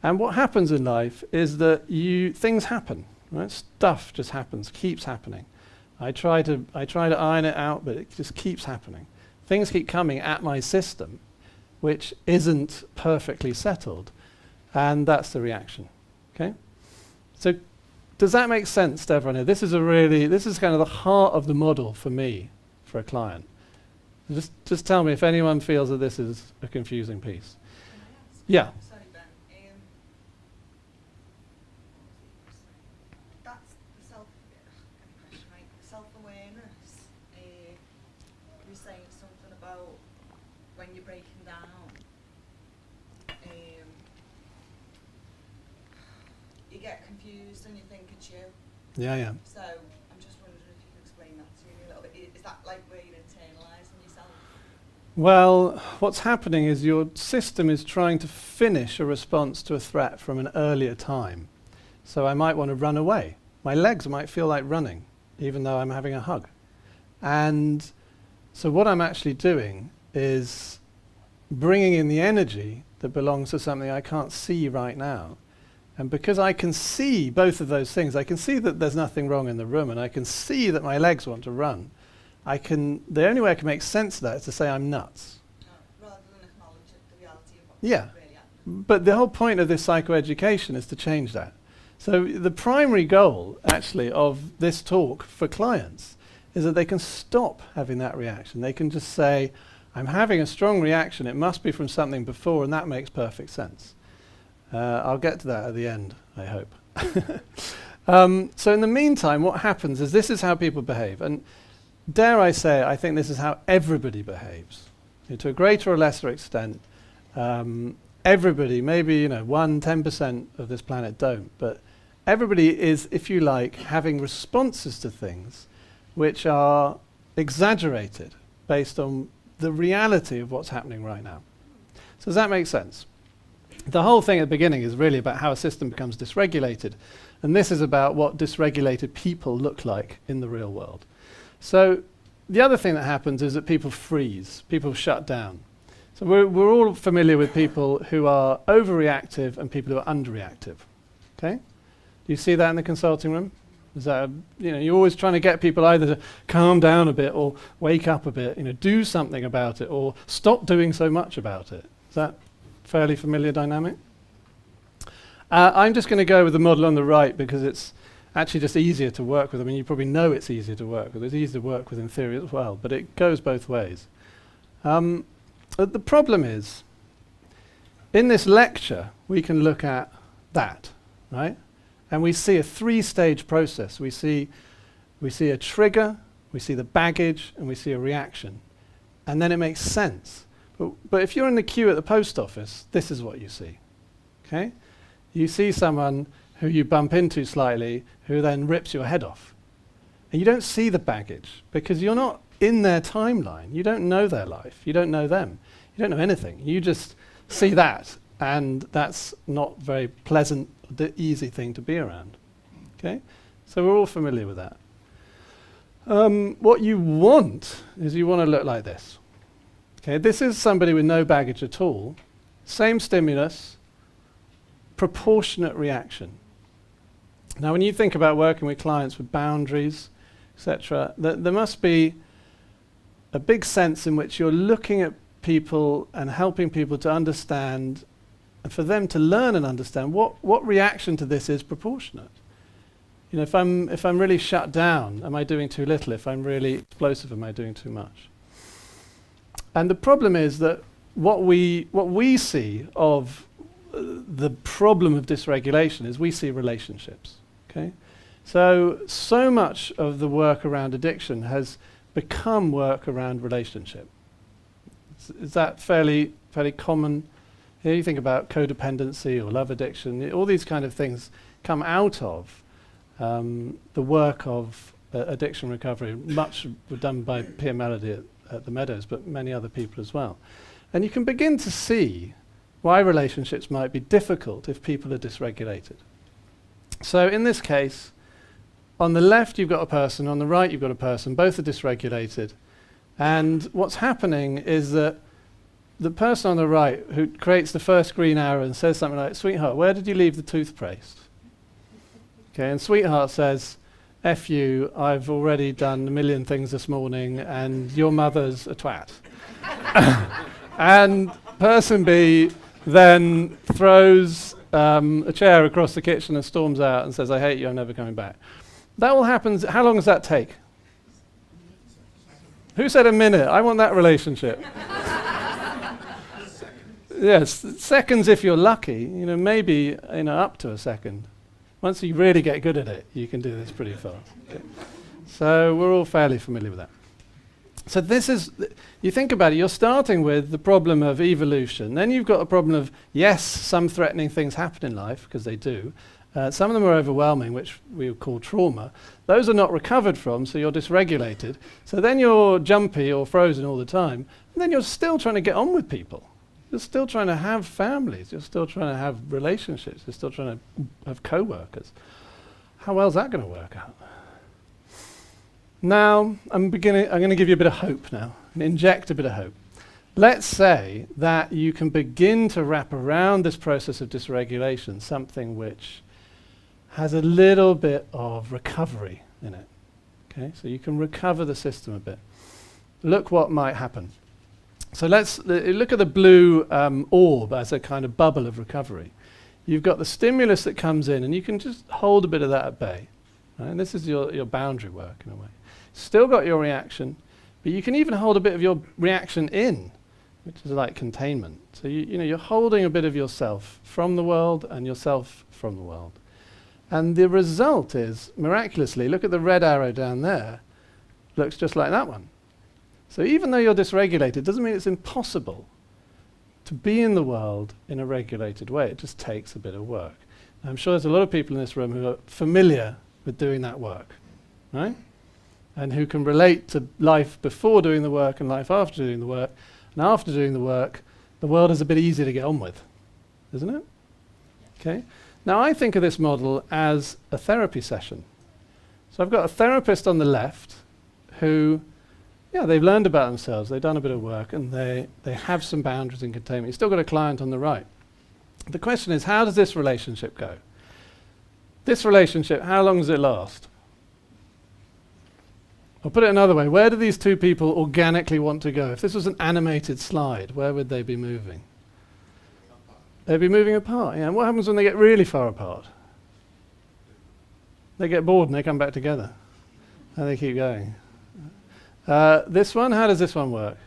And what happens in life is that things happen. Right? Stuff just happens, keeps happening. I try to iron it out, but it just keeps happening. Things keep coming at my system, which isn't perfectly settled, and that's the reaction. Okay? So does that make sense to everyone here? This is kind of the heart of the model for me, for a client. Just tell me if anyone feels that this is a confusing piece. Can I ask? Yeah. Sorry, Ben. That's the self-awareness. You're saying something about when you're breaking down. You get confused and you think it's you. Yeah. So I'm just wondering if you can explain that to me a little bit. Is that like where you're internalising yourself? Well, what's happening is your system is trying to finish a response to a threat from an earlier time. So I might want to run away. My legs might feel like running, even though I'm having a hug. And so what I'm actually doing is bringing in the energy that belongs to something I can't see right now. And because I can see both of those things, I can see that there's nothing wrong in the room, and I can see that my legs want to run. The only way I can make sense of that is to say I'm nuts. Rather than acknowledge the reality of what's Yeah. really happening. But the whole point of this psychoeducation is to change that. So the primary goal, actually, of this talk for clients is that they can stop having that reaction. They can just say, I'm having a strong reaction, it must be from something before, and that makes perfect sense. I'll get to that at the end, I hope. So in the meantime, what happens is this is how people behave. And dare I say, I think this is how everybody behaves. To a greater or lesser extent, everybody, maybe 1-10% of this planet don't, but everybody is, if you like, having responses to things which are exaggerated based on the reality of what's happening right now. So does that make sense? The whole thing at the beginning is really about how a system becomes dysregulated, and this is about what dysregulated people look like in the real world. So the other thing that happens is that people freeze, people shut down. So we're all familiar with people who are overreactive and people who are underreactive. Okay? Do you see that in the consulting room? Is that you're always trying to get people either to calm down a bit or wake up a bit, do something about it or stop doing so much about it. Is that fairly familiar dynamic? I'm just going to go with the model on the right because it's actually just easier to work with. I mean, you probably know it's easier to work with. It's easier to work with in theory as well, but it goes both ways. The problem is, in this lecture, we can look at that, right? And we see a 3-stage process. We see a trigger, we see the baggage, and we see a reaction. And then it makes sense. But if you're in the queue at the post office, this is what you see. Okay? You see someone who you bump into slightly, who then rips your head off. And you don't see the baggage, because you're not in their timeline. You don't know their life. You don't know them. You don't know anything. You just see that, and that's not very pleasant, easy thing to be around. Okay? So we're all familiar with that. What you want is you want to look like this. Okay, this is somebody with no baggage at all. Same stimulus, proportionate reaction. Now, when you think about working with clients with boundaries, etc., there must be a big sense in which you're looking at people and helping people to understand, and for them to learn and understand what reaction to this is proportionate. If I'm really shut down, am I doing too little? If I'm really explosive, am I doing too much? And the problem is that what we see of the problem of dysregulation is we see relationships. Okay, so much of the work around addiction has become work around relationship. Is that fairly common? You think about codependency or love addiction. All these kind of things come out of the work of addiction recovery. Much were done by Pia Melody at the Meadows, but many other people as well. And you can begin to see why relationships might be difficult if people are dysregulated. So in this case, on the left you've got a person, on the right you've got a person, both are dysregulated. And what's happening is that the person on the right who creates the first green arrow and says something like, "Sweetheart, where did you leave the toothpaste?" Okay, and Sweetheart says, "F you, I've already done a million things this morning and your mother's a twat." And person B then throws a chair across the kitchen and storms out and says, "I hate you, I'm never coming back." That all happens. How long does that take? Who said a minute? I want that relationship. Yes, seconds if you're lucky. Maybe up to a second. Once you really get good at it, you can do this pretty fast. Okay. So we're all fairly familiar with that. So this is, you think about it, you're starting with the problem of evolution. Then you've got a problem of, yes, some threatening things happen in life, because they do. Some of them are overwhelming, which we would call trauma. Those are not recovered from, so you're dysregulated. So then you're jumpy or frozen all the time. And then you're still trying to get on with people. You're still trying to have families. You're still trying to have relationships. You're still trying to have co-workers. How well is that going to work out? Now, I'm going to give you a bit of hope now, and inject a bit of hope. Let's say that you can begin to wrap around this process of dysregulation something which has a little bit of recovery in it. Okay, so you can recover the system a bit. Look what might happen. So let's look at the blue orb as a kind of bubble of recovery. You've got the stimulus that comes in, and you can just hold a bit of that at bay. Right? And this is your boundary work in a way. Still got your reaction, but you can even hold a bit of your reaction in, which is like containment. So you're holding a bit of yourself from the world and yourself from the world. And the result is, miraculously, look at the red arrow down there, looks just like that one. So even though you're dysregulated, it doesn't mean it's impossible to be in the world in a regulated way. It just takes a bit of work. And I'm sure there's a lot of people in this room who are familiar with doing that work, right? And who can relate to life before doing the work and life after doing the work. And after doing the work, the world is a bit easier to get on with, isn't it? Okay. Now I think of this model as a therapy session. So I've got a therapist on the left who, they've learned about themselves, they've done a bit of work, and they have some boundaries and containment. You've still got a client on the right. The question is, how does this relationship go? This relationship, how long does it last? I'll put it another way. Where do these two people organically want to go? If this was an animated slide, where would they be moving? They'd be moving apart. Yeah. And what happens when they get really far apart? They get bored and they come back together. And they keep going. This one, how does this one work?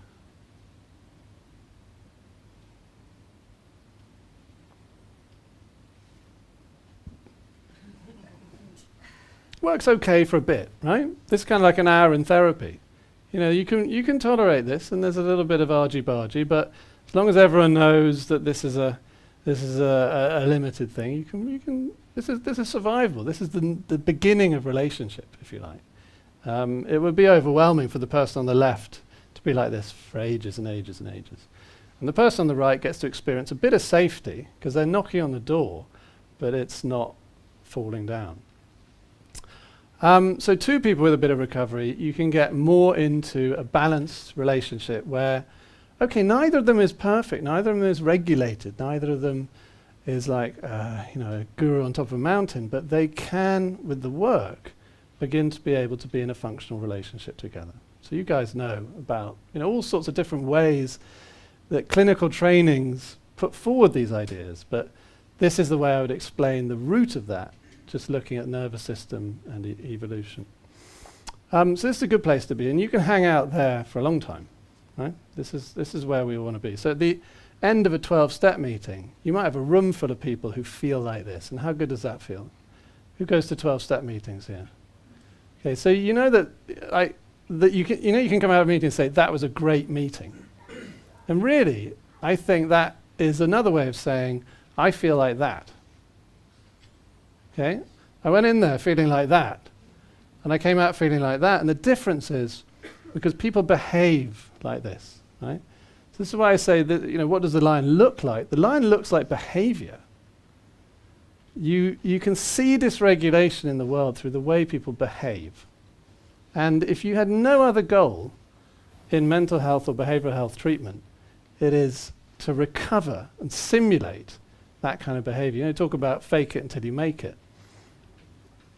Works okay for a bit, right? This is kind of like an hour in therapy. You can tolerate this, and there's a little bit of argy-bargy, but as long as everyone knows that this is a limited thing, you can. This is survivable. This is the beginning of relationship, if you like. It would be overwhelming for the person on the left to be like this for ages and ages and ages, and the person on the right gets to experience a bit of safety because they're knocking on the door, but it's not falling down. So two people with a bit of recovery, you can get more into a balanced relationship where, okay, neither of them is perfect, neither of them is regulated, neither of them is like, a guru on top of a mountain, but they can, with the work, begin to be able to be in a functional relationship together. So you guys know about, all sorts of different ways that clinical trainings put forward these ideas, but this is the way I would explain the root of that, just looking at nervous system and evolution. So this is a good place to be, and you can hang out there for a long time, right? This is where we want to be. So at the end of a 12-step meeting, you might have a room full of people who feel like this. And how good does that feel? Who goes to 12-step meetings here? Okay, so you know that you can come out of a meeting and say, that was a great meeting. And really, I think that is another way of saying, I feel like that. Okay? I went in there feeling like that, and I came out feeling like that, and the difference is because people behave like this, right? So this is why I say that, what does the line look like? The line looks like behavior. You can see dysregulation in the world through the way people behave. And if you had no other goal in mental health or behavioral health treatment, it is to recover and simulate that kind of behavior. Talk about fake it until you make it.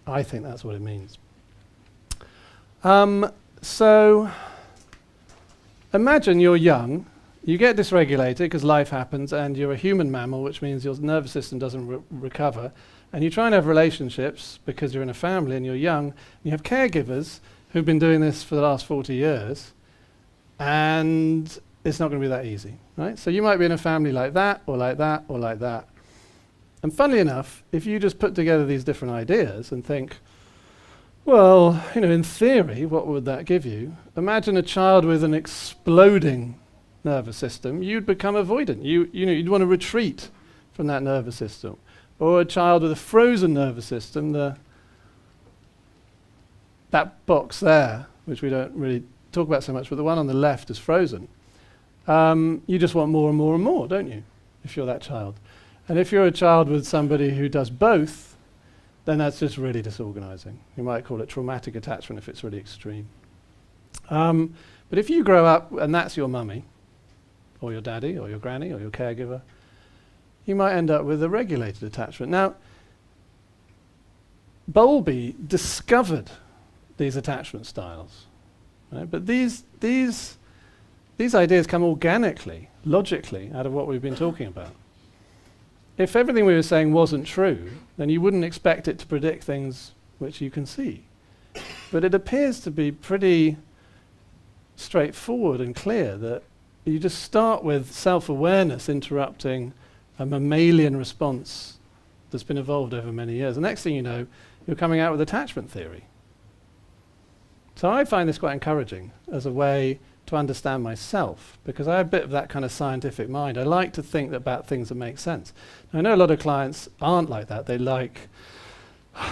I think that's what it means. So imagine you're young, you get dysregulated because life happens, and you're a human mammal, which means your nervous system doesn't recover, and you try and have relationships because you're in a family and you're young, and you have caregivers who've been doing this for the last 40 years, and it's not going to be that easy, right? So you might be in a family like that, or like that, or like that. And funnily enough, if you just put together these different ideas and think, well, in theory, what would that give you? Imagine a child with an exploding nervous system. You'd become avoidant. You'd want to retreat from that nervous system. Or a child with a frozen nervous system, that box there, which we don't really talk about so much, but the one on the left is frozen. You just want more and more and more, don't you, if you're that child? And if you're a child with somebody who does both, then that's just really disorganizing. You might call it traumatic attachment if it's really extreme. But if you grow up and that's your mummy, or your daddy, or your granny, or your caregiver, you might end up with a regulated attachment. Now, Bowlby discovered these attachment styles, right? But these ideas come organically, logically, out of what we've been talking about. If everything we were saying wasn't true, then you wouldn't expect it to predict things which you can see. But it appears to be pretty straightforward and clear that you just start with self-awareness interrupting a mammalian response that's been evolved over many years. The next thing you know, you're coming out with attachment theory. So I find this quite encouraging as a way to understand myself, because I have a bit of that kind of scientific mind. I like to think about things that make sense. Now, I know a lot of clients aren't like that. They like,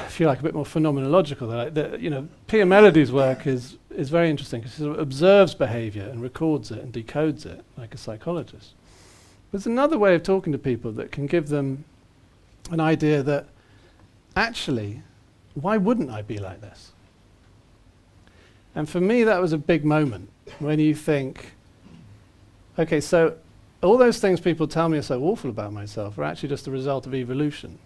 if you like, a bit more phenomenological. Pia Melody's work is very interesting because she sort of observes behavior and records it and decodes it like a psychologist. There's another way of talking to people that can give them an idea that actually, why wouldn't I be like this? And for me, that was a big moment when you think, okay, so all those things people tell me are so awful about myself are actually just a result of evolution.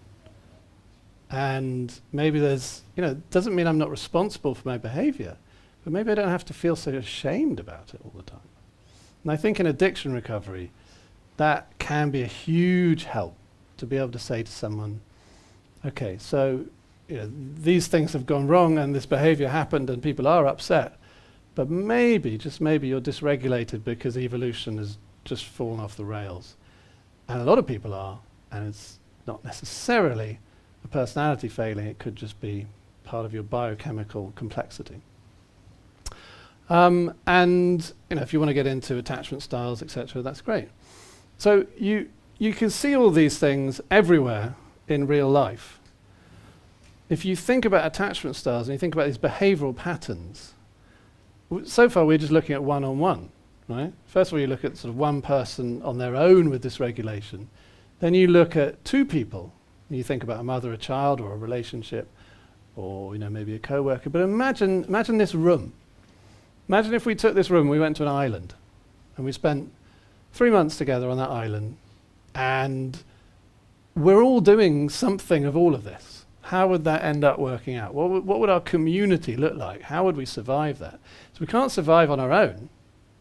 And maybe there's, doesn't mean I'm not responsible for my behavior, but maybe I don't have to feel so ashamed about it all the time. And I think in addiction recovery, that can be a huge help to be able to say to someone, okay, so these things have gone wrong and this behavior happened and people are upset, but maybe, just maybe, you're dysregulated because evolution has just fallen off the rails. And a lot of people are, and it's not necessarily a personality failing, it could just be part of your biochemical complexity. And if you want to get into attachment styles, etc., that's great. So you can see all these things everywhere in real life. If you think about attachment styles and you think about these behavioral patterns, so far we're just looking at one-on-one, right? First of all, you look at sort of one person on their own with dysregulation. Then you look at two people. You think about a mother, a child, or a relationship, or maybe a co-worker. But imagine this room. Imagine if we took this room, we went to an island, and we spent 3 months together on that island, and we're all doing something of all of this. How would that end up working out? What would our community look like? How would we survive that? So we can't survive on our own.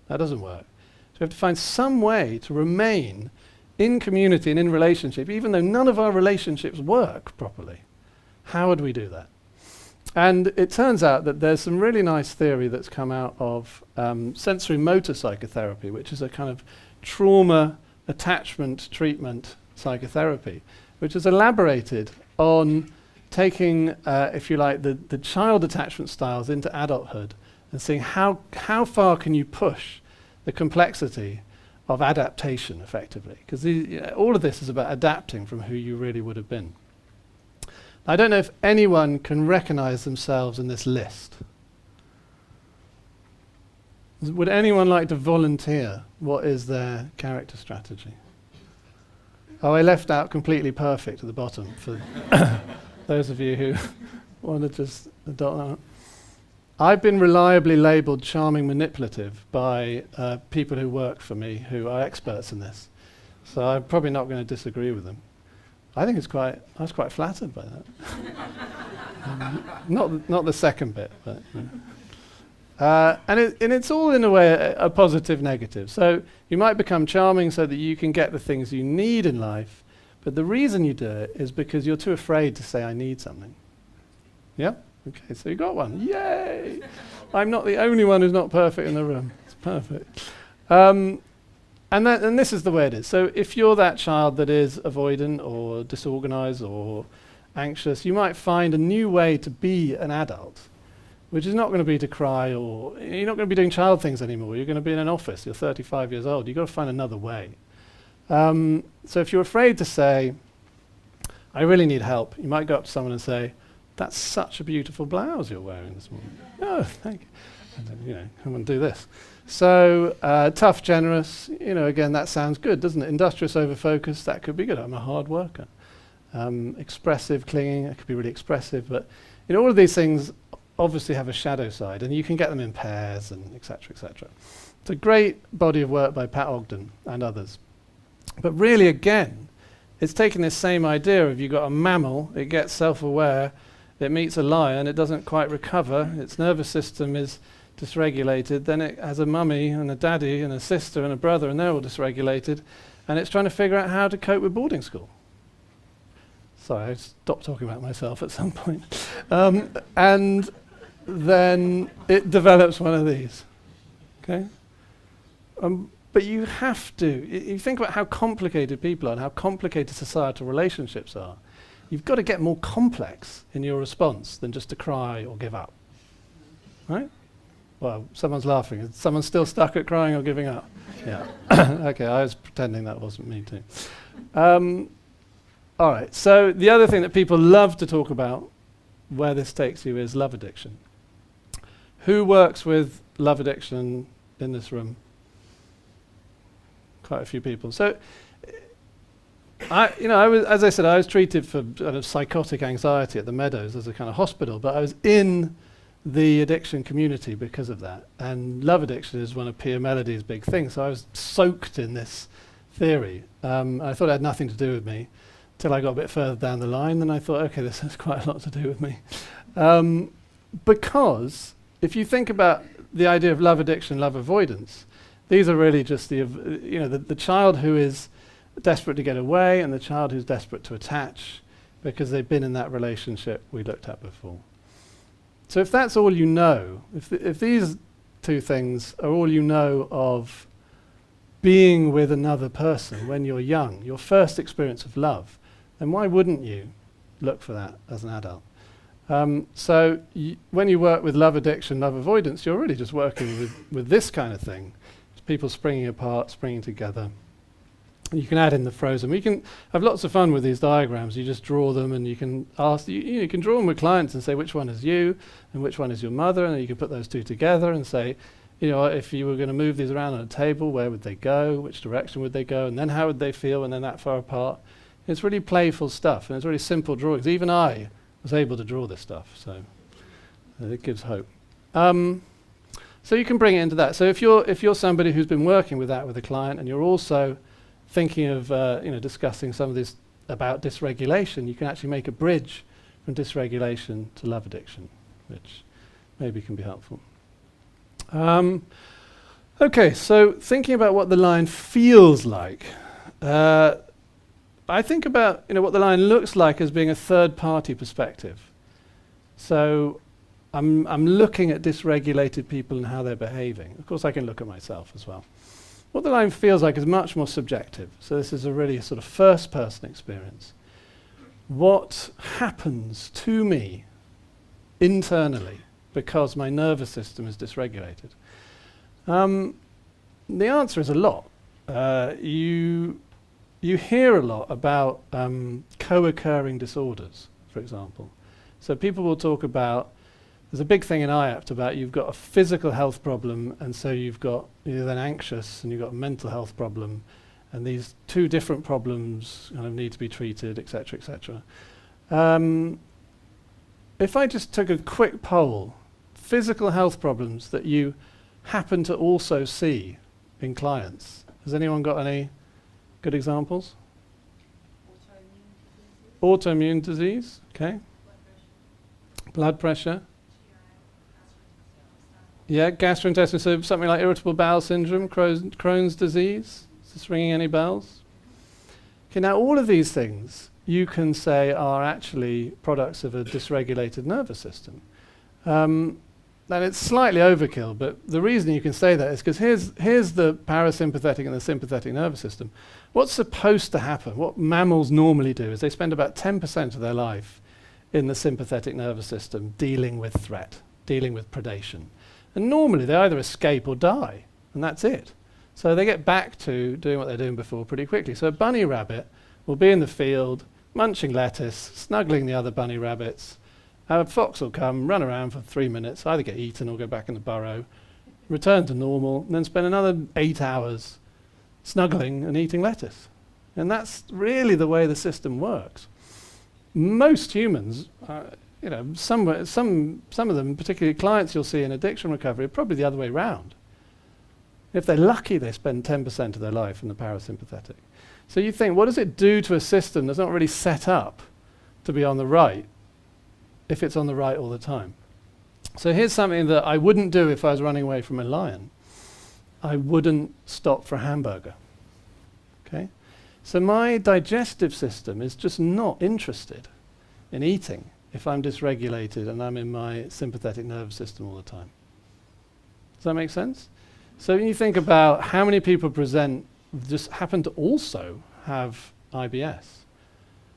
That doesn't work. So we have to find some way to remain in community and in relationship, even though none of our relationships work properly. How would we do that? And it turns out that there's some really nice theory that's come out of sensory motor psychotherapy, which is a kind of trauma attachment treatment psychotherapy, which has elaborated on taking, if you like, the child attachment styles into adulthood and seeing how far can you push the complexity of adaptation effectively. Because all of this is about adapting from who you really would have been. I don't know if anyone can recognize themselves in this list. Would anyone like to volunteer what is their character strategy? Oh, I left out completely perfect at the bottom for those of you who want to just adopt that. I've been reliably labelled charming manipulative by people who work for me who are experts in this. So I'm probably not going to disagree with them. I think I was quite flattered by that. Not the second bit, but and it's all in a way a positive negative. So you might become charming so that you can get the things you need in life, but the reason you do it is because you're too afraid to say I need something. Yeah? Okay, so you got one. Yay! I'm not the only one who's not perfect in the room. It's perfect. And this is the way it is. So if you're that child that is avoidant or disorganized or anxious, you might find a new way to be an adult, which is not going to be to cry, or you're not going to be doing child things anymore. You're going to be in an office. You're 35 years old. You've got to find another way. So if you're afraid to say, I really need help, you might go up to someone and say, that's such a beautiful blouse you're wearing this morning. Oh, thank you. And then, come and do this. So tough, generous, again, that sounds good, doesn't it? Industrious, over-focused, that could be good. I'm a hard worker. Expressive, clinging, that could be really expressive. But all of these things obviously have a shadow side, and you can get them in pairs, and et cetera, et cetera. It's a great body of work by Pat Ogden and others. But really, again, it's taking this same idea of you've got a mammal, it gets self-aware, it meets a lion, it doesn't quite recover, its nervous system is dysregulated, then it has a mummy and a daddy and a sister and a brother, and they're all dysregulated, and it's trying to figure out how to cope with boarding school. Sorry, I stopped talking about myself at some point. And then it develops one of these. Okay? But you have to, you think about how complicated people are and how complicated societal relationships are. You've got to get more complex in your response than just to cry or give up. Right? Well, someone's laughing. Is someone still stuck at crying or giving up? Yeah. Okay, I was pretending that wasn't me too. All right, so the other thing that people love to talk about, where this takes you, is love addiction. Who works with love addiction in this room? Quite a few people. So, as I said, I was treated for psychotic anxiety at the Meadows as a kind of hospital, but I was in the addiction community because of that. And love addiction is one of Pia Melody's big things. So I was soaked in this theory. I thought it had nothing to do with me till I got a bit further down the line. Then I thought, okay, this has quite a lot to do with me. Because if you think about the idea of love addiction, love avoidance, these are really just the child who is desperate to get away and the child who's desperate to attach because they've been in that relationship we looked at before. So if that's all you know, if these two things are all you know of being with another person when you're young, your first experience of love, then why wouldn't you look for that as an adult? So when you work with love addiction, love avoidance, you're really just working with this kind of thing. It's people springing apart, springing together. You can add in the frozen. We can have lots of fun with these diagrams. You just draw them, and you can ask. You can draw them with clients and say which one is you and which one is your mother, and then you can put those two together and say, if you were going to move these around on a table, where would they go? Which direction would they go? And then how would they feel when they're that far apart? It's really playful stuff, and it's really simple drawings. Even I was able to draw this stuff, so it gives hope. So you can bring it into that. So if you're somebody who's been working with that with a client, and you're also thinking of discussing some of this about dysregulation, you can actually make a bridge from dysregulation to love addiction, which maybe can be helpful. Okay, so thinking about what the line feels like, I think about what the line looks like as being a third-party perspective. So I'm looking at dysregulated people and how they're behaving. Of course, I can look at myself as well. What the line feels like is much more subjective. So this is a really sort of first-person experience. What happens to me internally because my nervous system is dysregulated? The answer is a lot. You hear a lot about co-occurring disorders, for example. So people will talk about, there's a big thing in IAPT about you've got a physical health problem, and so you're then anxious, and you've got a mental health problem, and these two different problems kind of need to be treated, etc., etc. If I just took a quick poll, physical health problems that you happen to also see in clients, has anyone got any good examples? Autoimmune disease, okay. Blood pressure. Yeah, gastrointestinal, so something like irritable bowel syndrome, Crohn's disease. Is this ringing any bells? Okay, now all of these things you can say are actually products of a dysregulated nervous system. And it's slightly overkill, but the reason you can say that is because here's the parasympathetic and the sympathetic nervous system. What's supposed to happen, what mammals normally do, is they spend about 10% of their life in the sympathetic nervous system dealing with threat, dealing with predation. And normally they either escape or die, and that's it. So they get back to doing what they're doing before pretty quickly. So a bunny rabbit will be in the field, munching lettuce, snuggling the other bunny rabbits. A fox will come, run around for 3 minutes, either get eaten or go back in the burrow, return to normal, and then spend another 8 hours snuggling and eating lettuce. And that's really the way the system works. Most humans, some of them, particularly clients you'll see in addiction recovery, are probably the other way round. If they're lucky, they spend 10% of their life in the parasympathetic. So you think, what does it do to a system that's not really set up to be on the right if it's on the right all the time? So here's something that I wouldn't do if I was running away from a lion. I wouldn't stop for a hamburger. Okay? So my digestive system is just not interested in eating if I'm dysregulated and I'm in my sympathetic nervous system all the time. Does that make sense? So when you think about how many people present just happen to also have IBS.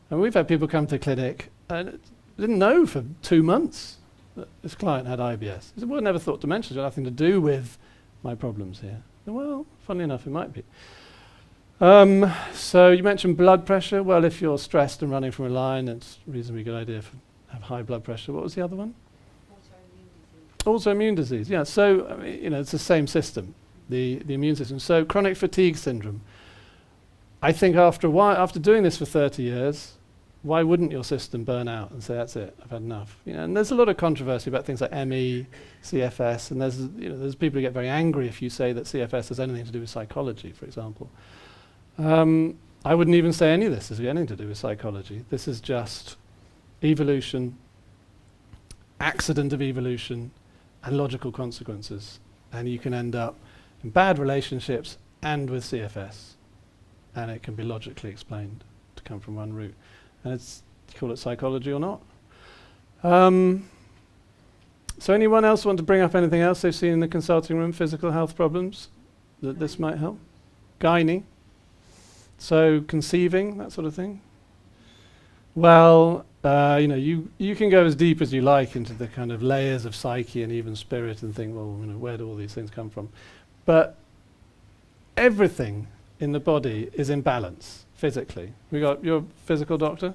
And we've had people come to the clinic and didn't know for 2 months that this client had IBS. He said, well, I never thought to mention it, it's got nothing to do with my problems here. And well, funnily enough, it might be. So you mentioned blood pressure. Well, if you're stressed and running from a lion, it's a reasonably good idea to have high blood pressure. What was the other one? Autoimmune disease, yeah. So, I mean, it's the same system, the immune system. So chronic fatigue syndrome. I think after a while, after doing this for 30 years, why wouldn't your system burn out and say, that's it, I've had enough? And there's a lot of controversy about things like ME, CFS, and there's people who get very angry if you say that CFS has anything to do with psychology, for example. I wouldn't even say any of this has anything to do with psychology. This is just evolution, accident of evolution, and logical consequences. And you can end up in bad relationships and with CFS. And it can be logically explained to come from one root. And you call it psychology or not. So anyone else want to bring up anything else they've seen in the consulting room, physical health problems that this might help? Gynae. So conceiving, that sort of thing. Well, you can go as deep as you like into the kind of layers of psyche and even spirit and think, well, where do all these things come from? But everything in the body is in balance physically. We got your physical doctor?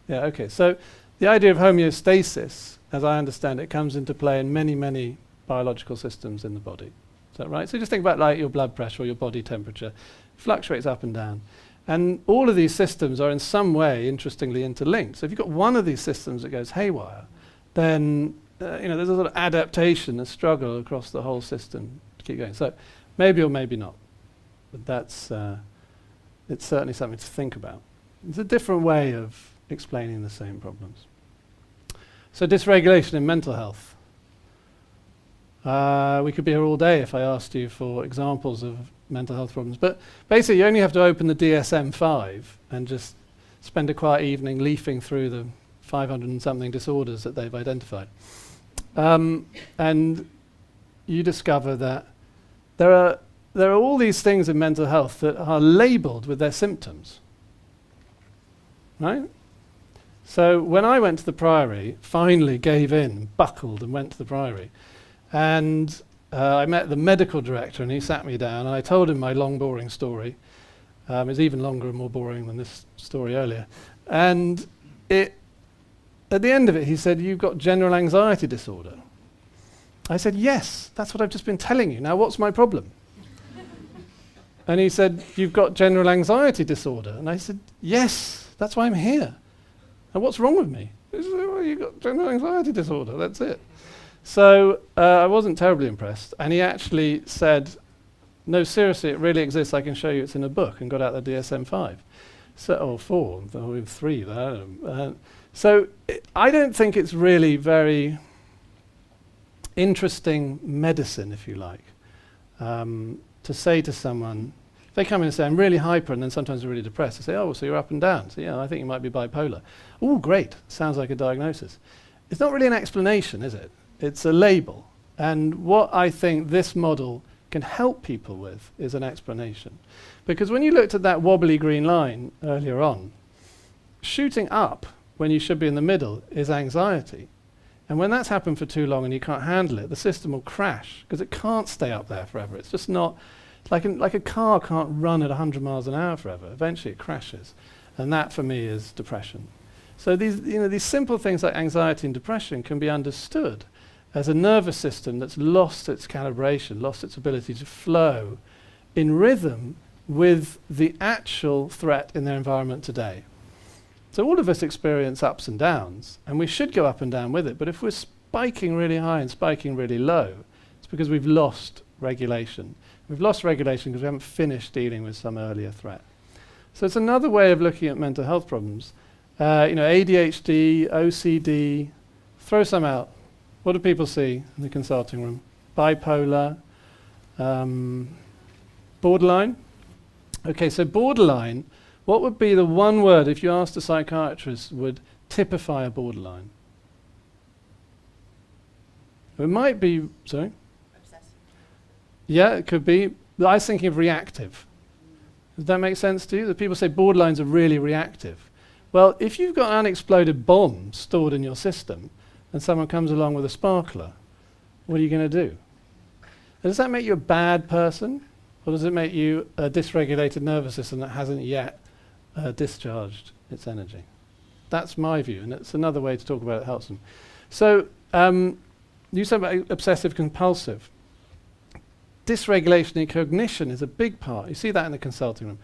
Yeah, okay. So the idea of homeostasis, as I understand it, comes into play in many, many biological systems in the body. Is that right? So just think about like your blood pressure or your body temperature. Fluctuates up and down. And all of these systems are in some way interestingly interlinked. So if you've got one of these systems that goes haywire, then there's a sort of adaptation, a struggle across the whole system to keep going. So maybe or maybe not. But that's it's certainly something to think about. It's a different way of explaining the same problems. So dysregulation in mental health. We could be here all day if I asked you for examples of mental health problems. But basically, you only have to open the DSM-5 and just spend a quiet evening leafing through the 500 and something disorders that they've identified. And you discover that there are there are all these things in mental health that are labelled with their symptoms, right? So when I went to the Priory, finally gave in, buckled and went to the Priory, and I met the medical director and he sat me down and I told him my long, boring story. It's even longer and more boring than this story earlier. And at the end of it, he said, "You've got general anxiety disorder." I said, "Yes, that's what I've just been telling you. Now what's my problem?" And he said, "You've got general anxiety disorder." And I said, "Yes, that's why I'm here. And what's wrong with me?" He said, "Well, you've got general anxiety disorder, that's it." So I wasn't terribly impressed. And he actually said, "No, seriously, it really exists. I can show you, it's in a book," and got out the DSM-5. So, or 4, or 3. So I don't think it's really very interesting medicine, if you like, to say to someone, if they come in and say, "I'm really hyper," and then sometimes they're really depressed, I say, "Oh, so you're up and down." So, "Yeah, I think you might be bipolar." "Oh, great. Sounds like a diagnosis." It's not really an explanation, is it? It's a label. And what I think this model can help people with is an explanation. Because when you looked at that wobbly green line earlier on, shooting up when you should be in the middle is anxiety. And when that's happened for too long and you can't handle it, the system will crash because it can't stay up there forever. It's just not, like a car can't run at 100 miles an hour forever. Eventually it crashes. And that for me is depression. So these simple things like anxiety and depression can be understood as a nervous system that's lost its calibration, lost its ability to flow in rhythm with the actual threat in their environment today. So all of us experience ups and downs, and we should go up and down with it, but if we're spiking really high and spiking really low, it's because we've lost regulation. We've lost regulation because we haven't finished dealing with some earlier threat. So it's another way of looking at mental health problems. ADHD, OCD, throw some out. What do people see in the consulting room? Bipolar, borderline. Okay, so borderline, what would be the one word, if you asked a psychiatrist, would typify a borderline? It might be, sorry? Obsessive. Yeah, it could be. I was thinking of reactive. Does that make sense to you? That people say borderlines are really reactive. Well, if you've got an unexploded bomb stored in your system, and someone comes along with a sparkler, what are you going to do? And does that make you a bad person? Or does it make you a dysregulated nervous system that hasn't yet discharged its energy? That's my view, and it's another way to talk about it helps them. So you said about obsessive compulsive. Dysregulation in cognition is a big part. You see that in the consulting room.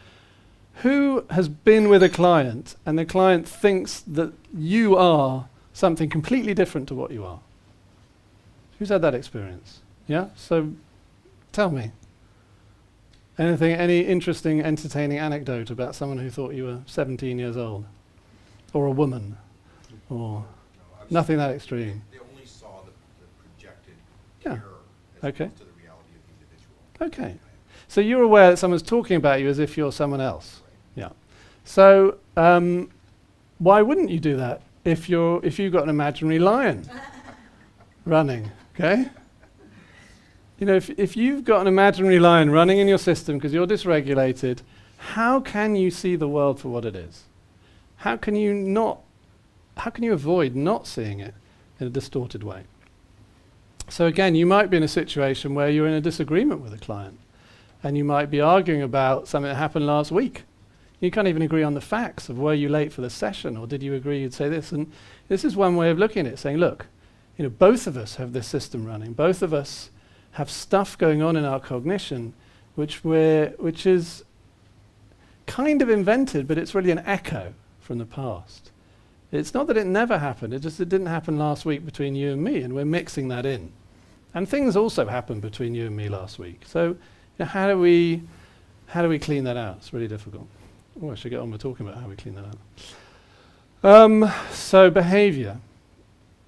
Who has been with a client and the client thinks that you are something completely different to what you are? Who's had that experience? Yeah? So tell me. Anything, any interesting, entertaining anecdote about someone who thought you were 17 years old? Or a woman? Or nothing that extreme? They only saw the projected Yeah. error as Okay. opposed to the reality of the individual. Okay. So you're aware that someone's talking about you as if you're someone else? Yeah. So why wouldn't you do that if you've got an imaginary lion running? Okay. You know, if you've got an imaginary lion running in your system because you're dysregulated, how can you see the world for what it is? How can you avoid not seeing it in a distorted way? So again, you might be in a situation where you're in a disagreement with a client and you might be arguing about something that happened last week. You can't even agree on the facts of were you late for the session or did you agree you'd say this? And this is one way of looking at it, saying, look, you know, both of us have this system running. Both of us have stuff going on in our cognition which is kind of invented, but it's really an echo from the past. It's not that it never happened, it didn't happen last week between you and me, and we're mixing that in. And things also happened between you and me last week. So you know, how do we clean that out? It's really difficult. Oh, I should get on with talking about how we clean that out. So behavior.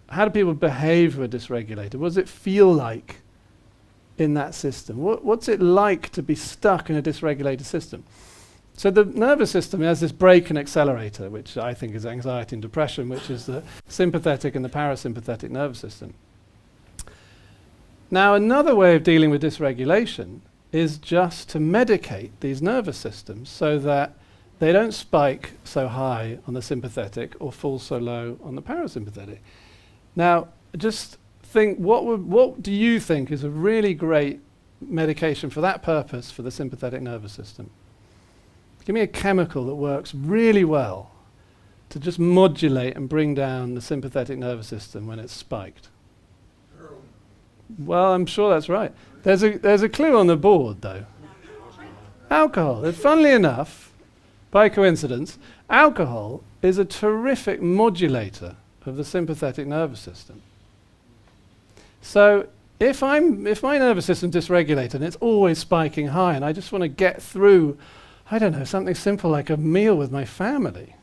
How do people behave who are dysregulated? What does it feel like in that system? What's it like to be stuck in a dysregulated system? So the nervous system has this brake and accelerator, which I think is anxiety and depression, which is the sympathetic and the parasympathetic nervous system. Now, another way of dealing with dysregulation is just to medicate these nervous systems so that they don't spike so high on the sympathetic or fall so low on the parasympathetic. Now, just think, what do you think is a really great medication for that purpose for the sympathetic nervous system? Give me a chemical that works really well to just modulate and bring down the sympathetic nervous system when it's spiked. Well, I'm sure that's right. There's a clue on the board, though. Alcohol. And funnily enough, by coincidence, alcohol is a terrific modulator of the sympathetic nervous system. So if my nervous system is dysregulated and it's always spiking high and I just want to get through, I don't know, something simple like a meal with my family,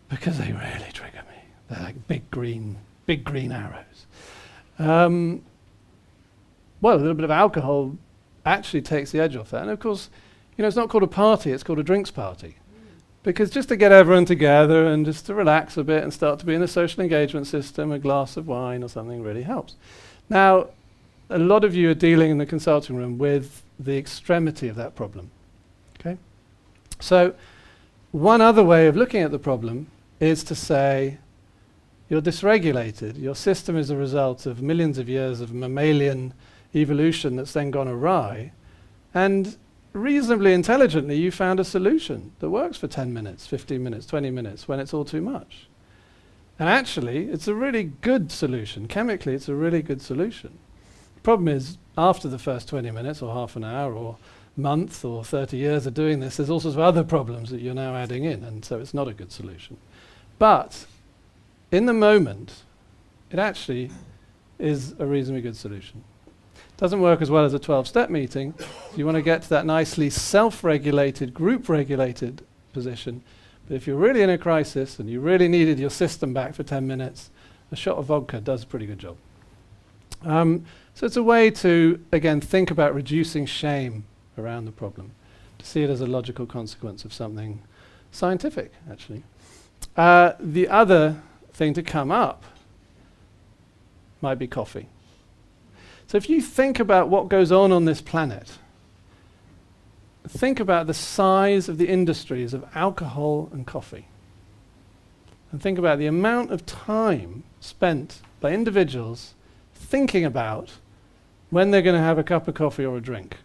because they really trigger me. They're like big green arrows. Well, a little bit of alcohol actually takes the edge off that. And of course, it's not called a party, it's called a drinks party. Because just to get everyone together and just to relax a bit and start to be in a social engagement system, a glass of wine or something really helps. Now, a lot of you are dealing in the consulting room with the extremity of that problem. Okay? So, one other way of looking at the problem is to say, you're dysregulated. Your system is a result of millions of years of mammalian evolution that's then gone awry. And reasonably intelligently, you found a solution that works for 10 minutes, 15 minutes, 20 minutes when it's all too much. And actually, it's a really good solution. Chemically, it's a really good solution. The problem is, after the first 20 minutes or half an hour or month or 30 years of doing this, there's all sorts of other problems that you're now adding in, and so it's not a good solution. But in the moment, it actually is a reasonably good solution. Doesn't work as well as a 12-step meeting. So you want to get to that nicely self-regulated, group-regulated position. But if you're really in a crisis and you really needed your system back for 10 minutes, a shot of vodka does a pretty good job. So it's a way to, again, think about reducing shame around the problem, to see it as a logical consequence of something scientific, actually. The other thing to come up might be coffee. So if you think about what goes on this planet, think about the size of the industries of alcohol and coffee. And think about the amount of time spent by individuals thinking about when they're going to have a cup of coffee or a drink,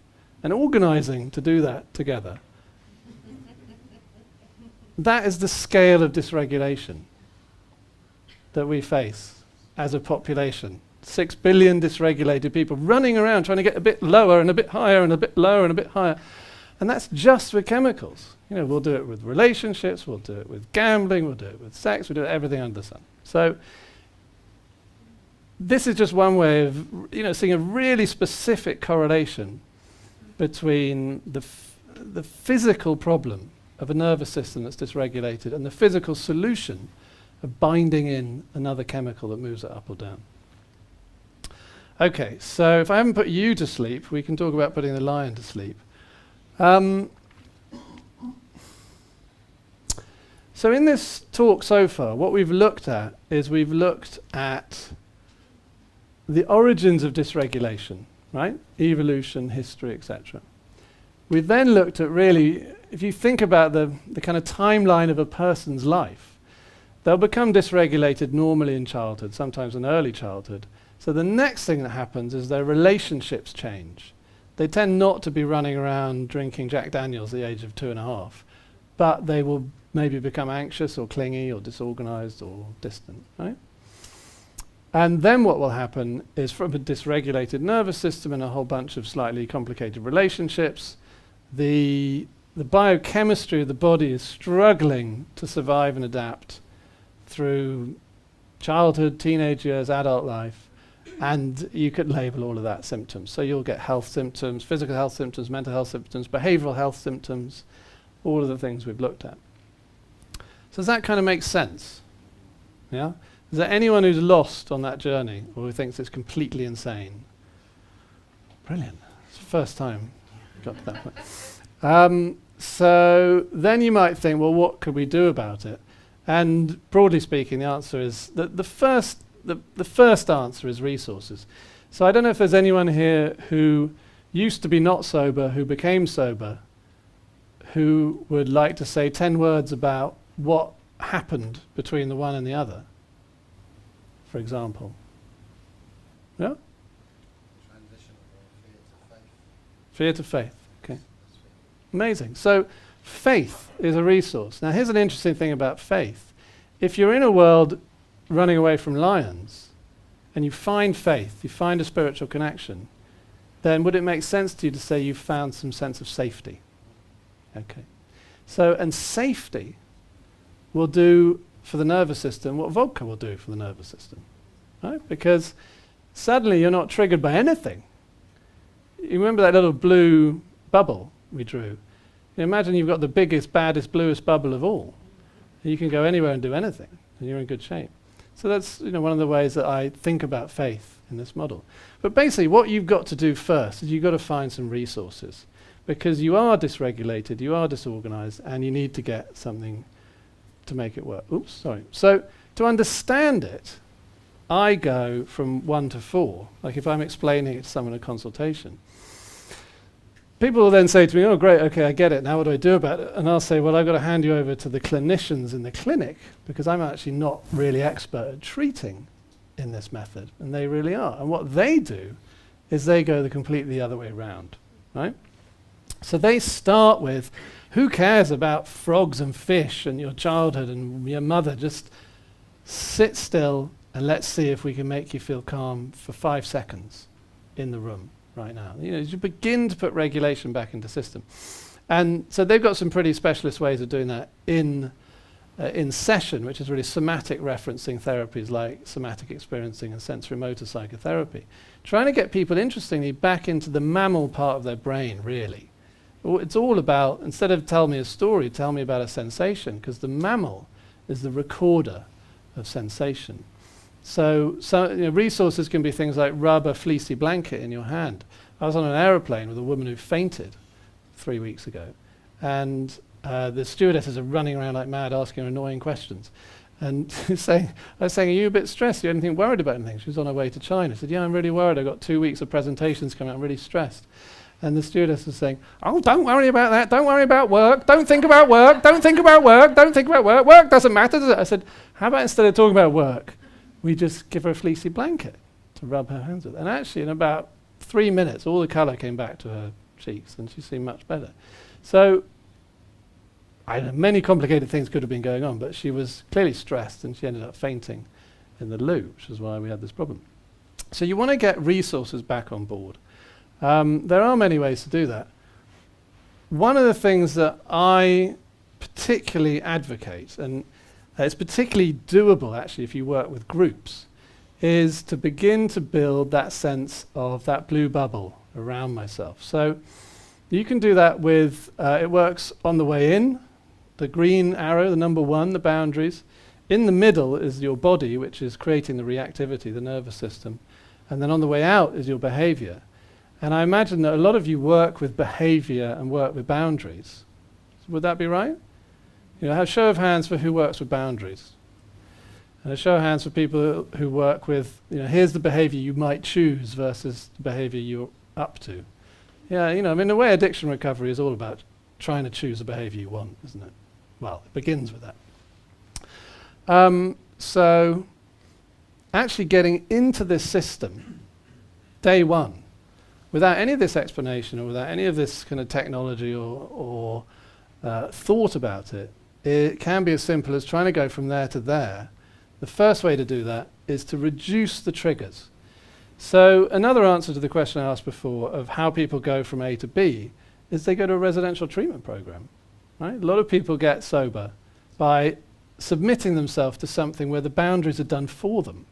and organizing to do that together. That is the scale of dysregulation that we face as a population. 6 billion dysregulated people running around trying to get a bit lower and a bit higher and a bit lower and a bit higher. And that's just with chemicals. We'll do it with relationships, we'll do it with gambling, we'll do it with sex, we'll do everything under the sun. So this is just one way of seeing a really specific correlation between the physical problem of a nervous system that's dysregulated and the physical solution of binding in another chemical that moves it up or down. Okay, so if I haven't put you to sleep, we can talk about putting the lion to sleep. So in this talk so far, what we've looked at is we've looked at the origins of dysregulation, right? Evolution, history, etc. We've then looked at really, if you think about the kind of timeline of a person's life, they'll become dysregulated normally in childhood, sometimes in early childhood. So the next thing that happens is their relationships change. They tend not to be running around drinking Jack Daniels at the age of 2.5, but they will maybe become anxious or clingy or disorganized or distant, right? And then what will happen is, from a dysregulated nervous system and a whole bunch of slightly complicated relationships, the biochemistry of the body is struggling to survive and adapt through childhood, teenage years, adult life. And you could label all of that symptoms. So you'll get health symptoms, physical health symptoms, mental health symptoms, behavioral health symptoms, all of the things we've looked at. So does that kind of make sense? Yeah? Is there anyone who's lost on that journey or who thinks it's completely insane? Brilliant. It's the first time I got to that point. So then you might think, well, what could we do about it? And broadly speaking, the answer is that the first answer is resources. So I don't know if there's anyone here who used to be not sober who became sober, who would like to say 10 words about what happened between the one and the other, for example. Yeah? Transition from Fear to faith. Okay. Amazing. So faith is a resource. Now here's an interesting thing about faith. If you're in a world running away from lions and you find faith, you find a spiritual connection, then would it make sense to you to say you've found some sense of safety? Okay. So, and safety will do for the nervous system what vodka will do for the nervous system. Right? Because suddenly you're not triggered by anything. You remember that little blue bubble we drew? You imagine you've got the biggest, baddest, bluest bubble of all. You can go anywhere and do anything, and you're in good shape. So that's one of the ways that I think about faith in this model. But basically what you've got to do first is you've got to find some resources, because you are dysregulated, you are disorganized, and you need to get something to make it work. Oops, sorry. So to understand it, I go from 1 to 4, like if I'm explaining it to someone in a consultation. People will then say to me, oh great, okay, I get it, now what do I do about it? And I'll say, well, I've got to hand you over to the clinicians in the clinic, because I'm actually not really expert at treating in this method, and they really are. And what they do is they go the completely other way round, right? So they start with, who cares about frogs and fish and your childhood and your mother? Just sit still and let's see if we can make you feel calm for 5 seconds in the room right now. You begin to put regulation back into system. And so they've got some pretty specialist ways of doing that in session, which is really somatic referencing therapies like somatic experiencing and sensory motor psychotherapy. Trying to get people, interestingly, back into the mammal part of their brain, really. It's all about, instead of tell me a story, tell me about a sensation, because the mammal is the recorder of sensation. So resources can be things like rub a fleecy blanket in your hand. I was on an aeroplane with a woman who fainted 3 weeks ago, and the stewardesses are running around like mad asking her annoying questions. And I was saying, are you a bit stressed? Are you anything worried about anything? She was on her way to China. I said, yeah, I'm really worried. I've got 2 weeks of presentations coming up. I'm really stressed. And the stewardess was saying, oh, don't worry about that. Don't worry about work. Don't think about work. Don't think about work. Don't think about work. Work doesn't matter, does it? I said, how about instead of talking about work, we just give her a fleecy blanket to rub her hands with? And actually, in about 3 minutes, all the colour came back to her cheeks, and she seemed much better. So many complicated things could have been going on, but she was clearly stressed, and she ended up fainting in the loo, which is why we had this problem. So you want to get resources back on board. There are many ways to do that. One of the things that I particularly advocate, and it's particularly doable actually if you work with groups, is to begin to build that sense of that blue bubble around myself. So you can do that with, it works on the way in, the green arrow, the number 1, the boundaries. In the middle is your body, which is creating the reactivity, the nervous system. And then on the way out is your behavior. And I imagine that a lot of you work with behavior and work with boundaries. Would that be right? Have a show of hands for who works with boundaries. And a show of hands for people who work with, here's the behavior you might choose versus the behavior you're up to. Yeah, the way addiction recovery is all about trying to choose the behavior you want, isn't it? Well, it begins with that. So actually getting into this system, day 1, without any of this explanation or without any of this kind of technology or thought about it, it can be as simple as trying to go from there to there. The first way to do that is to reduce the triggers. So another answer to the question I asked before of how people go from A to B is they go to a residential treatment program. Right? A lot of people get sober by submitting themselves to something where the boundaries are done for them.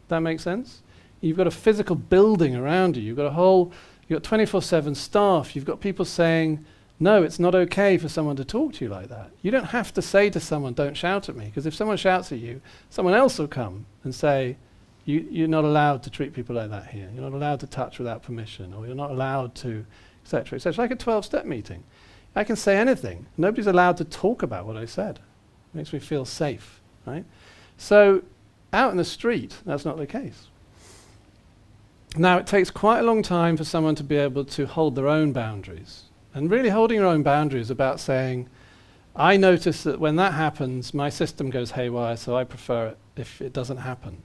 That makes sense? You've got a physical building around you. You've got 24/7 staff. You've got people saying, no, it's not okay for someone to talk to you like that. You don't have to say to someone, don't shout at me, because if someone shouts at you, someone else will come and say, you're not allowed to treat people like that here. You're not allowed to touch without permission, or you're not allowed to, etc., etc. Like a 12-step meeting. I can say anything. Nobody's allowed to talk about what I said. It makes me feel safe, right? So out in the street, that's not the case. Now, it takes quite a long time for someone to be able to hold their own boundaries. And really holding your own boundaries is about saying, I notice that when that happens, my system goes haywire, so I prefer it if it doesn't happen.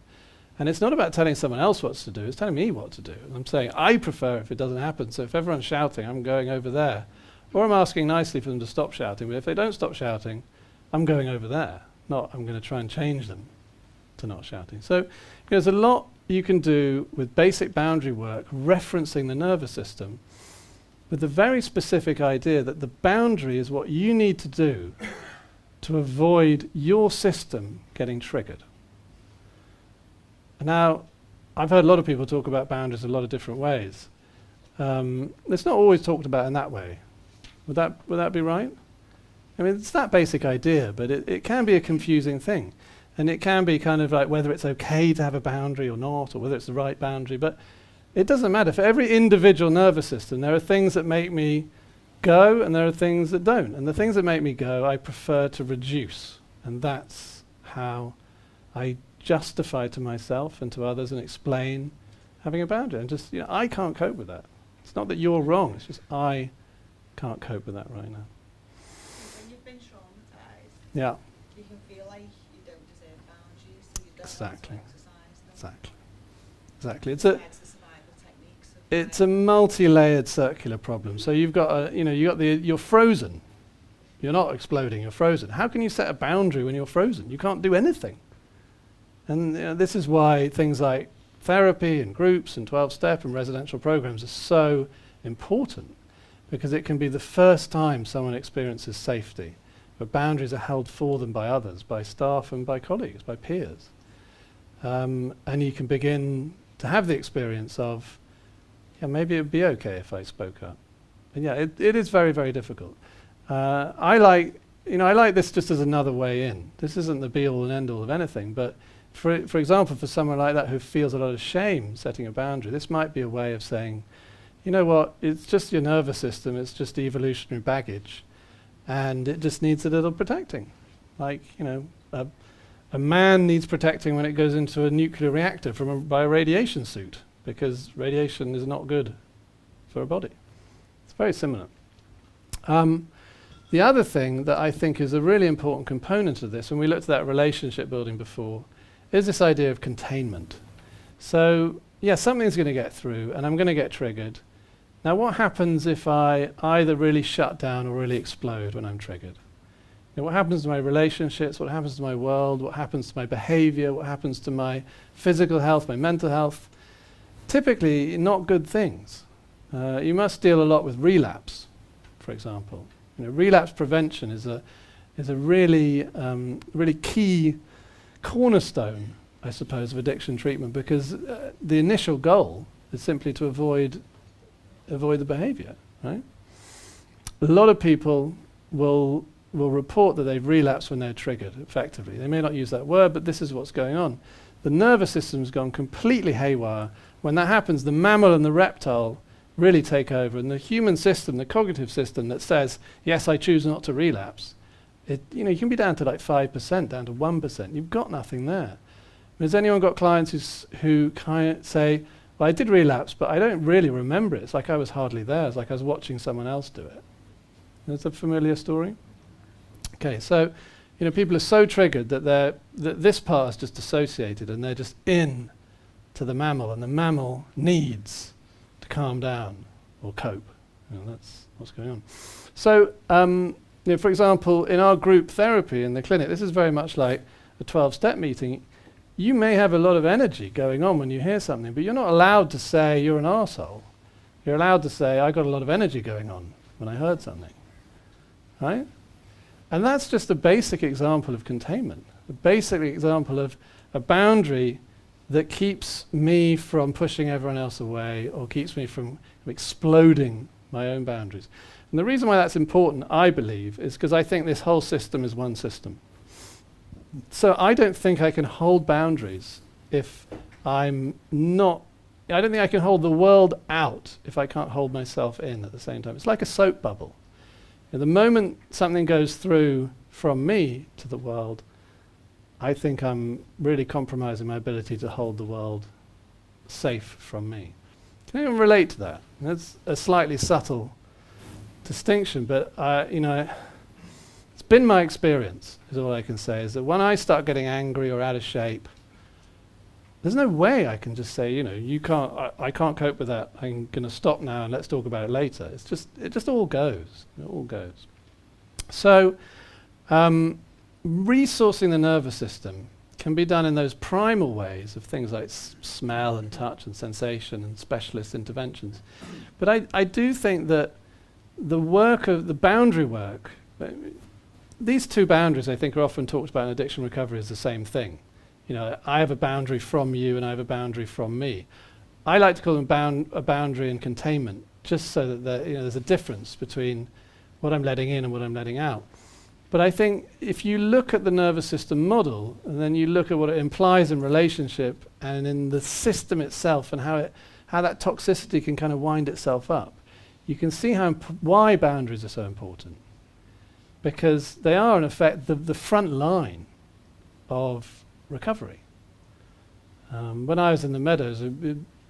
And it's not about telling someone else what to do, it's telling me what to do. And I'm saying, I prefer it if it doesn't happen, so if everyone's shouting, I'm going over there. Or I'm asking nicely for them to stop shouting, but if they don't stop shouting, I'm going over there. Not, I'm going to try and change them to not shouting. So there's a lot you can do with basic boundary work, referencing the nervous system, with the very specific idea that the boundary is what you need to do to avoid your system getting triggered. Now, I've heard a lot of people talk about boundaries a lot of different ways. It's not always talked about in that way. Would that be right? I mean, it's that basic idea, but it can be a confusing thing. And it can be kind of like whether it's okay to have a boundary or not, or whether it's the right boundary. But it doesn't matter. For every individual nervous system, there are things that make me go and there are things that don't. And the things that make me go, I prefer to reduce. And that's how I justify to myself and to others and explain having a boundary. And just, I can't cope with that. It's not that you're wrong. It's just I can't cope with that right now. When you've been traumatized, Yeah. you can feel like you don't deserve boundaries, so you don't Exactly. want to exercise them. Exactly. It's the survival techniques of It's a multi-layered circular problem. So you've got you're frozen. You're not exploding, you're frozen. How can you set a boundary when you're frozen? You can't do anything. And this is why things like therapy and groups and 12-step and residential programs are so important, because it can be the first time someone experiences safety, where boundaries are held for them by others, by staff and by colleagues, by peers. And you can begin to have the experience of, maybe it would be okay if I spoke up. And it is very, very difficult. I like this just as another way in. This isn't the be-all and end-all of anything, but for example, for someone like that who feels a lot of shame setting a boundary, this might be a way of saying, you know what, it's just your nervous system, it's just evolutionary baggage, and it just needs a little protecting. Like, a man needs protecting when it goes into a nuclear reactor by a radiation suit, because radiation is not good for a body. It's very similar. The other thing that I think is a really important component of this, when we looked at that relationship building before, is this idea of containment. So, something's going to get through, and I'm going to get triggered. Now, what happens if I either really shut down or really explode when I'm triggered? What happens to my relationships? What happens to my world? What happens to my behavior? What happens to my physical health, my mental health? Typically, not good things. You must deal a lot with relapse, for example. Relapse prevention is a really key cornerstone, I suppose, of addiction treatment, because the initial goal is simply to avoid the behavior, right? A lot of people will report that they've relapsed when they're triggered, effectively. They may not use that word, but this is what's going on. The nervous system's gone completely haywire. When that happens, the mammal and the reptile really take over, and the human system, the cognitive system that says, yes, I choose not to relapse, you can be down to like 5%, down to 1%. You've got nothing there. Has anyone got clients who kind of say, well, I did relapse, but I don't really remember it. It's like I was hardly there. It's like I was watching someone else do it. Is that a familiar story? Okay, so people are so triggered that this part is just dissociated, and they're just in to the mammal, and the mammal needs to calm down or cope. That's what's going on. So, for example, in our group therapy in the clinic, this is very much like a 12-step meeting. You may have a lot of energy going on when you hear something, but you're not allowed to say you're an arsehole. You're allowed to say, I got a lot of energy going on when I heard something. Right? And that's just a basic example of containment, a basic example of a boundary that keeps me from pushing everyone else away, or keeps me from exploding my own boundaries. And the reason why that's important, I believe, is because I think this whole system is one system. So I don't think I can hold boundaries if I'm not, I don't think I can hold the world out if I can't hold myself in at the same time. It's like a soap bubble. The moment something goes through from me to the world, I think I'm really compromising my ability to hold the world safe from me. Can anyone relate to that? That's a slightly subtle distinction, but it's been my experience, is all I can say, is that when I start getting angry or out of shape, there's no way I can just say, you can't, I can't cope with that, I'm going to stop now and let's talk about it later. It just all goes. It all goes. So, resourcing the nervous system can be done in those primal ways of things like smell and touch and sensation and specialist interventions. But I do think that the work of the boundary work, these two boundaries I think are often talked about in addiction recovery as the same thing. I have a boundary from you and I have a boundary from me. I like to call them a boundary and containment, just so that there's a difference between what I'm letting in and what I'm letting out. But I think if you look at the nervous system model, and then you look at what it implies in relationship and in the system itself and how that toxicity can kind of wind itself up, you can see why boundaries are so important. Because they are, in effect, the front line of recovery. When I was in the Meadows,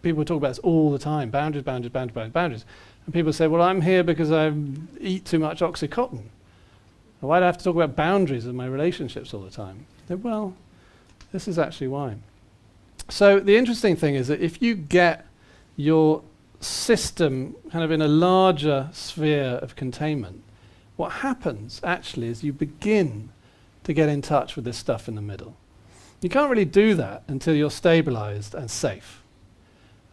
people talk about this all the time, boundaries, boundaries, boundaries, boundaries. And people say, well, I'm here because I eat too much Oxycontin. Why do I have to talk about boundaries in my relationships all the time? Well, this is actually why. So the interesting thing is that if you get your system kind of in a larger sphere of containment, what happens actually is you begin to get in touch with this stuff in the middle. You can't really do that until you're stabilized and safe.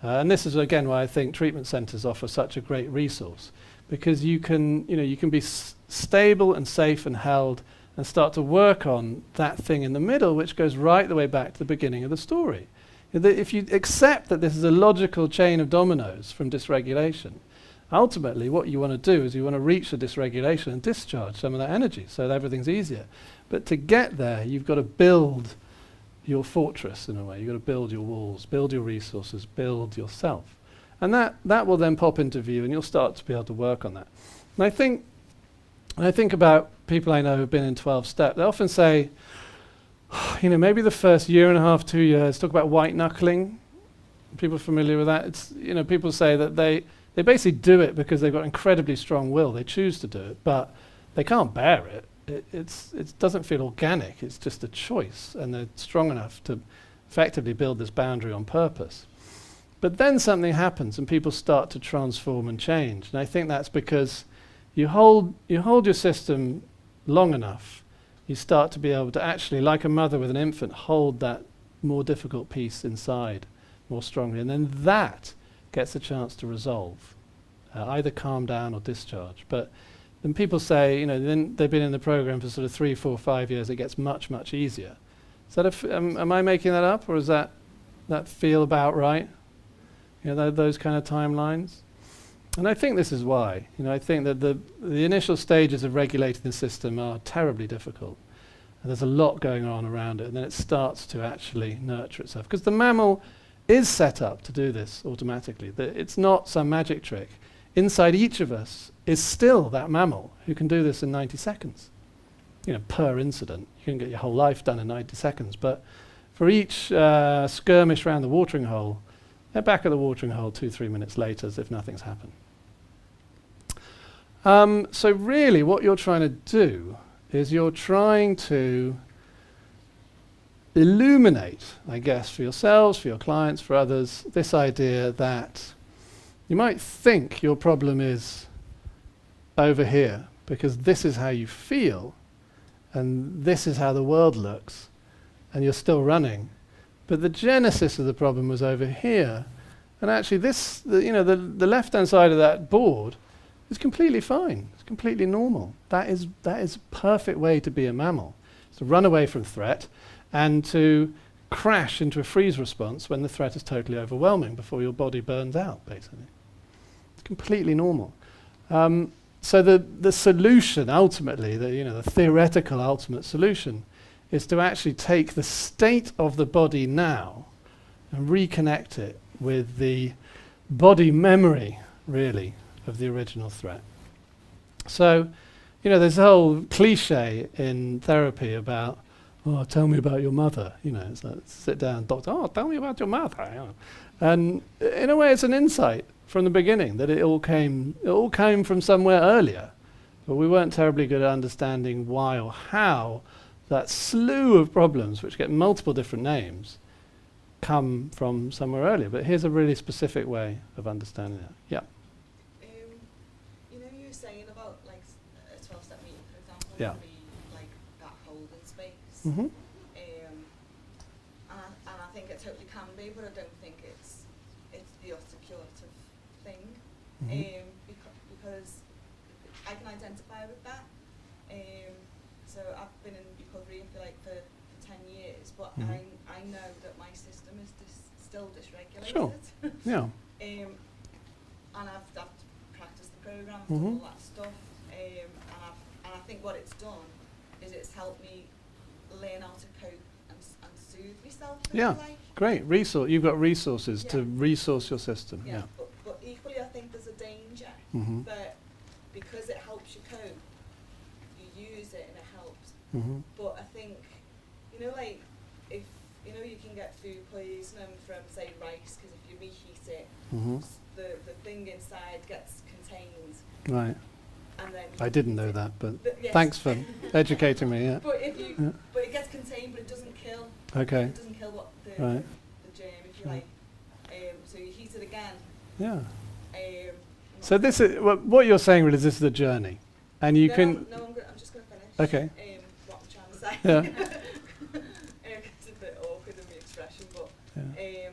And this is again why I think treatment centers offer such a great resource, because you can be stable and safe and held and start to work on that thing in the middle, which goes right the way back to the beginning of the story. If you accept that this is a logical chain of dominoes from dysregulation, ultimately what you want to do is you want to reach the dysregulation and discharge some of that energy so that everything's easier. But to get there, you've got to build your fortress in a way. You've got to build your walls, build your resources, build yourself. And that will then pop into view and you'll start to be able to work on that. And I think about people I know who've been in 12-step, they often say, maybe the first year and a half, 2 years, talk about white knuckling. People are familiar with that? It's, people say that they basically do it because they've got incredibly strong will. They choose to do it, but they can't bear it. It doesn't feel organic. It's just a choice, and they're strong enough to effectively build this boundary on purpose. But then something happens and people start to transform and change. And I think that's because you hold your system long enough, you start to be able to actually, like a mother with an infant, hold that more difficult piece inside more strongly. And then that gets a chance to resolve, either calm down or discharge. But then people say, then they've been in the program for sort of 3, 4, 5 years, it gets much, much easier. Is that am I making that up, or does that feel about right? Those kind of timelines. And I think this is why. I think that the initial stages of regulating the system are terribly difficult. And there's a lot going on around it, and then it starts to actually nurture itself. Because the mammal is set up to do this automatically. It's not some magic trick. Inside each of us is still that mammal who can do this in 90 seconds. Per incident. You can get your whole life done in 90 seconds. But for each skirmish around the watering hole, they're back at the watering hole 2-3 minutes later as if nothing's happened. So really what you're trying to do is you're trying to illuminate, I guess, for yourselves, for your clients, for others, this idea that you might think your problem is over here because this is how you feel and this is how the world looks and you're still running. But the genesis of the problem was over here. And actually the left-hand side of that board is completely fine. It's completely normal. That is a perfect way to be a mammal. It's to run away from threat and to crash into a freeze response when the threat is totally overwhelming before your body burns out, basically. It's completely normal. So the solution, ultimately, the theoretical ultimate solution, is to actually take the state of the body now and reconnect it with the body memory, really, of the original threat. So, there's a whole cliche in therapy about, oh, tell me about your mother. You know, it's like, sit down, doctor, oh, tell me about your mother. You know. And in a way, it's an insight from the beginning that it all came from somewhere earlier. But we weren't terribly good at understanding why or how that slew of problems, which get multiple different names, come from somewhere earlier. But here's a really specific way of understanding it. Yeah. You know, you were saying about like a 12-step meeting, for example, Yeah. would be like that holding space. Mm-hmm. And I think it totally can be, but I don't think it's the articulative thing. Mm-hmm. Because I can identify with that. So I've been in recovery, I feel like, for 10 years, but Mhm. I know that my system is still dysregulated. Sure. Yeah. And I've practiced the program, I've Mhm. done all that stuff, and I think what it's done is it's helped me learn how to cope and soothe myself. if Yeah. you like. Great. You've got resources to Yeah. resource your system. Yeah. Yeah. But equally, I think there's a danger Mm-hmm. that because it helps you cope, you use it and it helps. Mm-hmm. But I think, you know, like, if, you know, you can get food poisoning from, say, rice, because if you reheat it, Mm-hmm. the thing inside gets contained, Right. and then... I didn't know that, but Yes. thanks for educating me. Yeah. But if you, Yeah. but it gets contained, but it doesn't kill. Okay. It doesn't kill what the Right. germ, if you Sure. like. So you heat it again. Yeah. So not- this is what you're saying. Really, is this is a journey, and you no, can. I'm just going to finish. Okay. What I'm trying to say. Yeah. It's a bit awkward in the expression, but Yeah.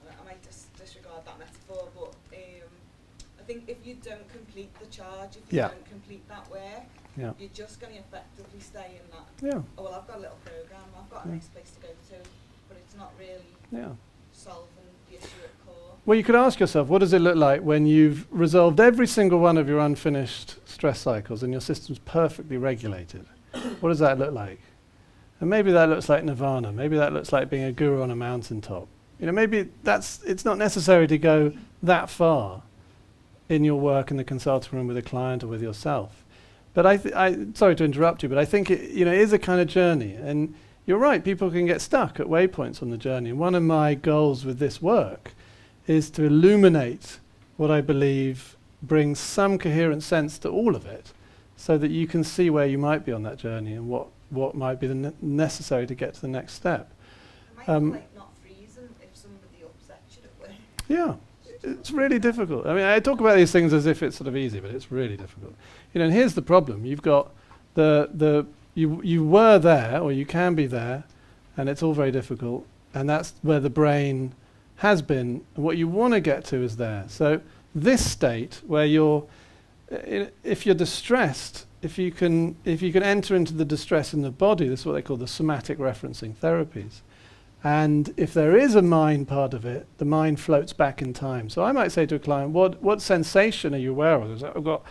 I might disregard that metaphor, but I think if you don't complete the charge, if you Yeah. don't complete that work, Yeah. you're just going to effectively stay in that. Yeah. Oh well, I've got a little program, I've got a Yeah. nice place to go to, but it's not really Yeah. solving the issue at core. Well, you could ask yourself, what does it look like when you've resolved every single one of your unfinished stress cycles and your system's perfectly regulated? What does that look like? And maybe that looks like nirvana. Maybe that looks like being a guru on a mountaintop. You know, maybe it's not necessary to go that far in your work in the consulting room with a client or with yourself. But sorry to interrupt you, but I think it is a kind of journey. And you're right, people can get stuck at waypoints on the journey. And one of my goals with this work is to illuminate what I believe brings some coherent sense to all of it, so that you can see where you might be on that journey and what might be necessary to get to the next step. It might look like not freezing if somebody upsets you at work. Yeah, it's really difficult. I mean, I talk about these things as if it's sort of easy, but it's really difficult. You know, and here's the problem. You've got you were there, or you can be there, and it's all very difficult, and that's where the brain has been, and what you want to get to is there. So this state where if you're distressed, if you can enter into the distress in the body, this is what they call the somatic referencing therapies. And if there is a mind part of it, the mind floats back in time. So I might say to a client, what sensation are you aware of? I've got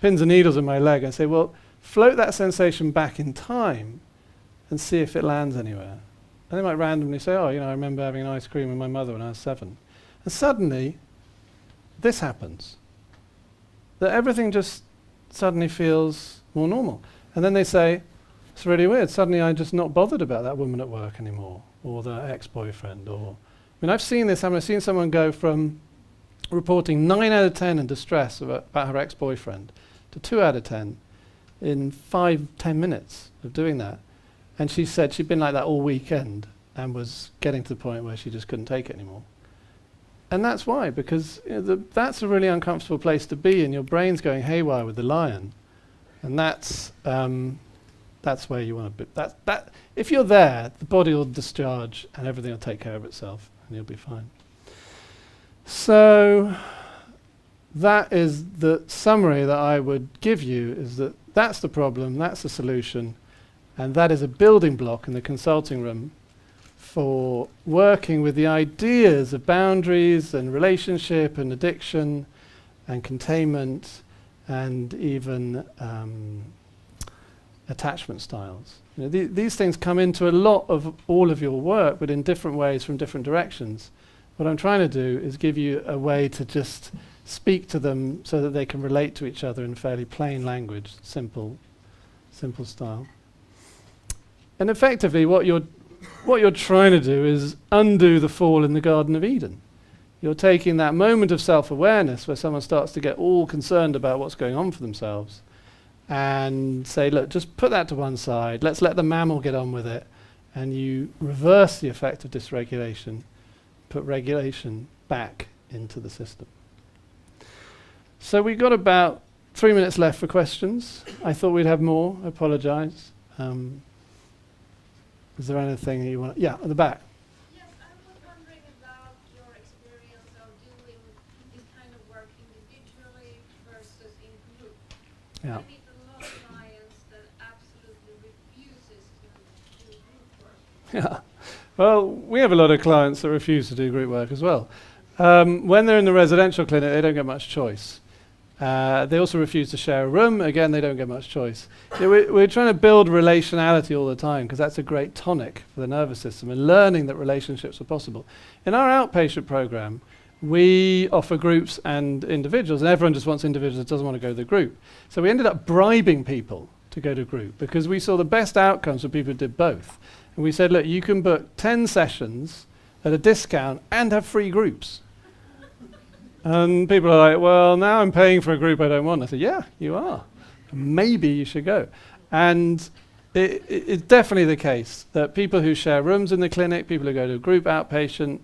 pins and needles in my leg. I say, well, float that sensation back in time and see if it lands anywhere. And they might randomly say, oh, I remember having an ice cream with my mother when I was 7. And suddenly, this happens. That everything just suddenly feels more normal. And then they say, it's really weird, suddenly I'm just not bothered about that woman at work anymore, or the ex-boyfriend, I've seen this happen. I've seen someone go from reporting 9 out of 10 in distress about her ex-boyfriend to 2 out of 10 in 5-10 minutes of doing that. And she said she'd been like that all weekend and was getting to the point where she just couldn't take it anymore. And that's why, because that's a really uncomfortable place to be, and your brain's going haywire with the lion. And that's where you want to be. That if you're there, the body will discharge and everything will take care of itself, and you'll be fine. So that is the summary that I would give you, is that that's the problem, that's the solution, and that is a building block in the consulting room for working with the ideas of boundaries and relationship and addiction and containment and even attachment styles. These things come into a lot of all of your work, but in different ways from different directions. What I'm trying to do is give you a way to just speak to them so that they can relate to each other in fairly plain language, simple simple style. And effectively what you're trying to do is undo the fall in the Garden of Eden. You're taking that moment of self-awareness where someone starts to get all concerned about what's going on for themselves and say, look, just put that to one side, let's let the mammal get on with it, and you reverse the effect of dysregulation, put regulation back into the system. So we've got about 3 minutes left for questions. I thought we'd have more, I apologise. Is there anything you want? Yeah, at the back. Yes, I was wondering about your experience of doing this kind of work individually versus in group. Yeah. I meet a lot of clients that absolutely refuses to do group work. Yeah. Well, we have a lot of clients that refuse to do group work as well. When they're in the residential clinic, they don't get much choice. They also refuse to share a room. Again, they don't get much choice. We're trying to build relationality all the time because that's a great tonic for the nervous system and learning that relationships are possible. In our outpatient program, we offer groups and individuals, and everyone just wants individuals, doesn't want to go to the group. So we ended up bribing people to go to group because we saw the best outcomes for people who did both. And we said, look, you can book 10 sessions at a discount and have free groups. And people are like, well, now I'm paying for a group I don't want. I said, yeah, you are. Maybe you should go. And it's definitely the case that people who share rooms in the clinic, people who go to a group outpatient,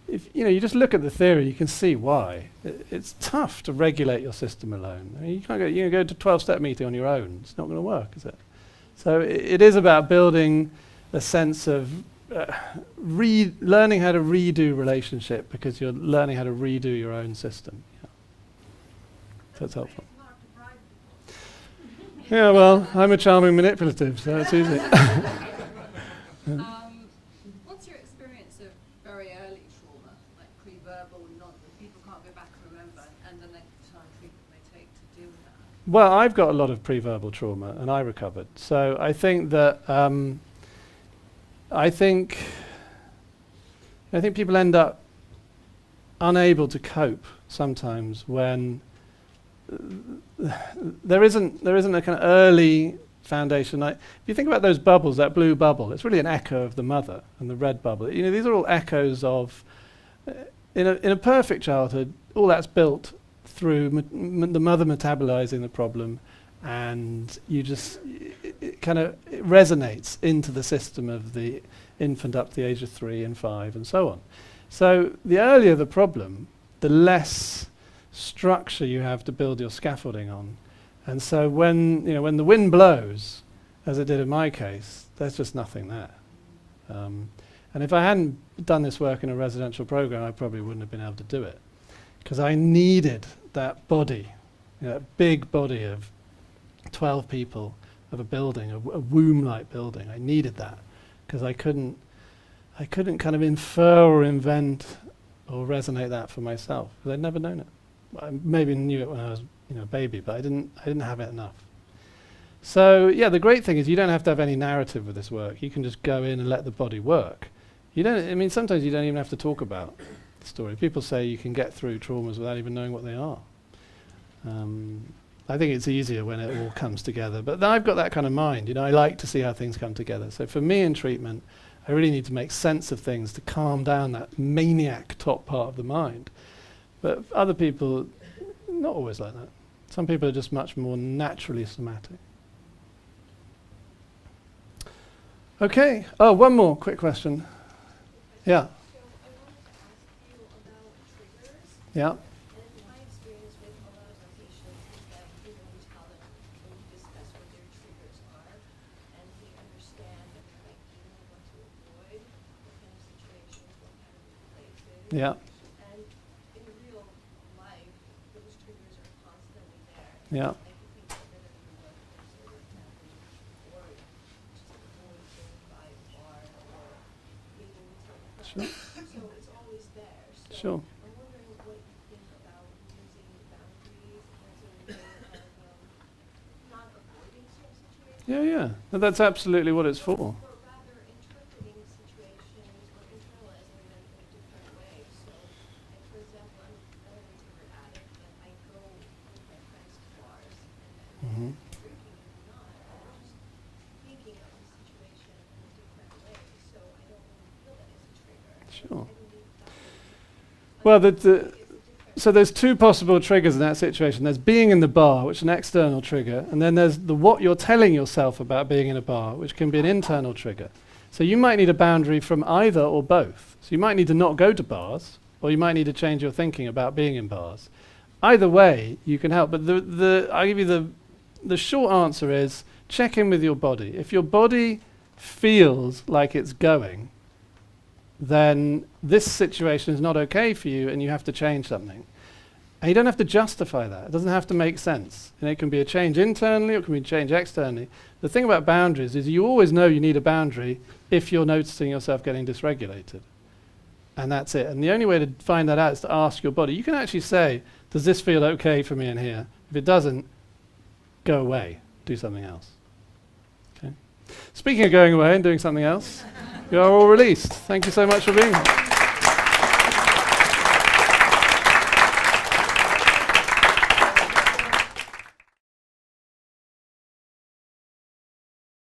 if you just look at the theory, you can see why. It's tough to regulate your system alone. I mean, you can't go to a 12-step meeting on your own. It's not going to work, is it? So it is about building a sense of learning how to redo relationship because you're learning how to redo your own system. Yeah. So that's helpful. Yeah, well, I'm a charming manipulative, so it's easy. What's your experience of very early trauma, like pre-verbal, people can't go back and remember, and the length of time treatment they take to do that? Well, I've got a lot of pre-verbal trauma, and I recovered. So I think that I think people end up unable to cope sometimes when there isn't a kind of early foundation. If you think about those bubbles, that blue bubble, it's really an echo of the mother, and the red bubble. These are all echoes of in a perfect childhood. All that's built through the mother metabolizing the problem, and it kind of resonates into the system of the infant up to the age of 3 and 5 and so on. So the earlier the problem, the less structure you have to build your scaffolding on. And so when the wind blows, as it did in my case, there's just nothing there. And if I hadn't done this work in a residential program, I probably wouldn't have been able to do it. Because I needed that body, that big body of 12 people of a building, a womb-like building. I needed that because I couldn't kind of infer or invent or resonate that for myself because I'd never known it. I maybe knew it when I was a baby, but I didn't have it enough. So yeah, the great thing is you don't have to have any narrative with this work. You can just go in and let the body work. Sometimes you don't even have to talk about the story. People say you can get through traumas without even knowing what they are. I think it's easier when it all comes together. But I've got that kind of mind. I like to see how things come together. So for me in treatment, I really need to make sense of things to calm down that maniac top part of the mind. But other people, not always like that. Some people are just much more naturally somatic. Okay. Oh, one more quick question. Yeah. So I wanted to ask you about triggers. Yeah. And my experience with a lot of my patients is that we tell them when we discuss what their triggers are, and we understand that they're like, what to avoid, what kind of situations, what kind of places. Yeah. And in real life, those triggers are constantly there. Yeah. Like if we get rid of the one person, for example, or just avoid going by a bar or meeting with some friends. Sure. So it's always there. So Sure. I'm wondering what you think about using boundaries as a way of not avoiding certain situations. Yeah, yeah. No, that's absolutely what it's for. Or rather interpreting situations or internalizing them in a different way. So, like for example, I'm a liquor addict, but I go with my friends to bars and then Mhm. drinking and not. And I'm just Sure. Well, so there's two possible triggers in that situation. There's being in the bar, which is an external trigger, and then there's what you're telling yourself about being in a bar, which can be an internal trigger. So you might need a boundary from either or both. So you might need to not go to bars, or you might need to change your thinking about being in bars. Either way, you can help. But I'll give you the short answer is check in with your body. If your body feels like it's going, then this situation is not okay for you and you have to change something. And you don't have to justify that. It doesn't have to make sense. And it can be a change internally or it can be a change externally. The thing about boundaries is you always know you need a boundary if you're noticing yourself getting dysregulated. And that's it. And the only way to find that out is to ask your body. You can actually say, does this feel okay for me in here? If it doesn't, go away. Do something else. Okay. Speaking of going away and doing something else, you are all released. Thank you so much for being here.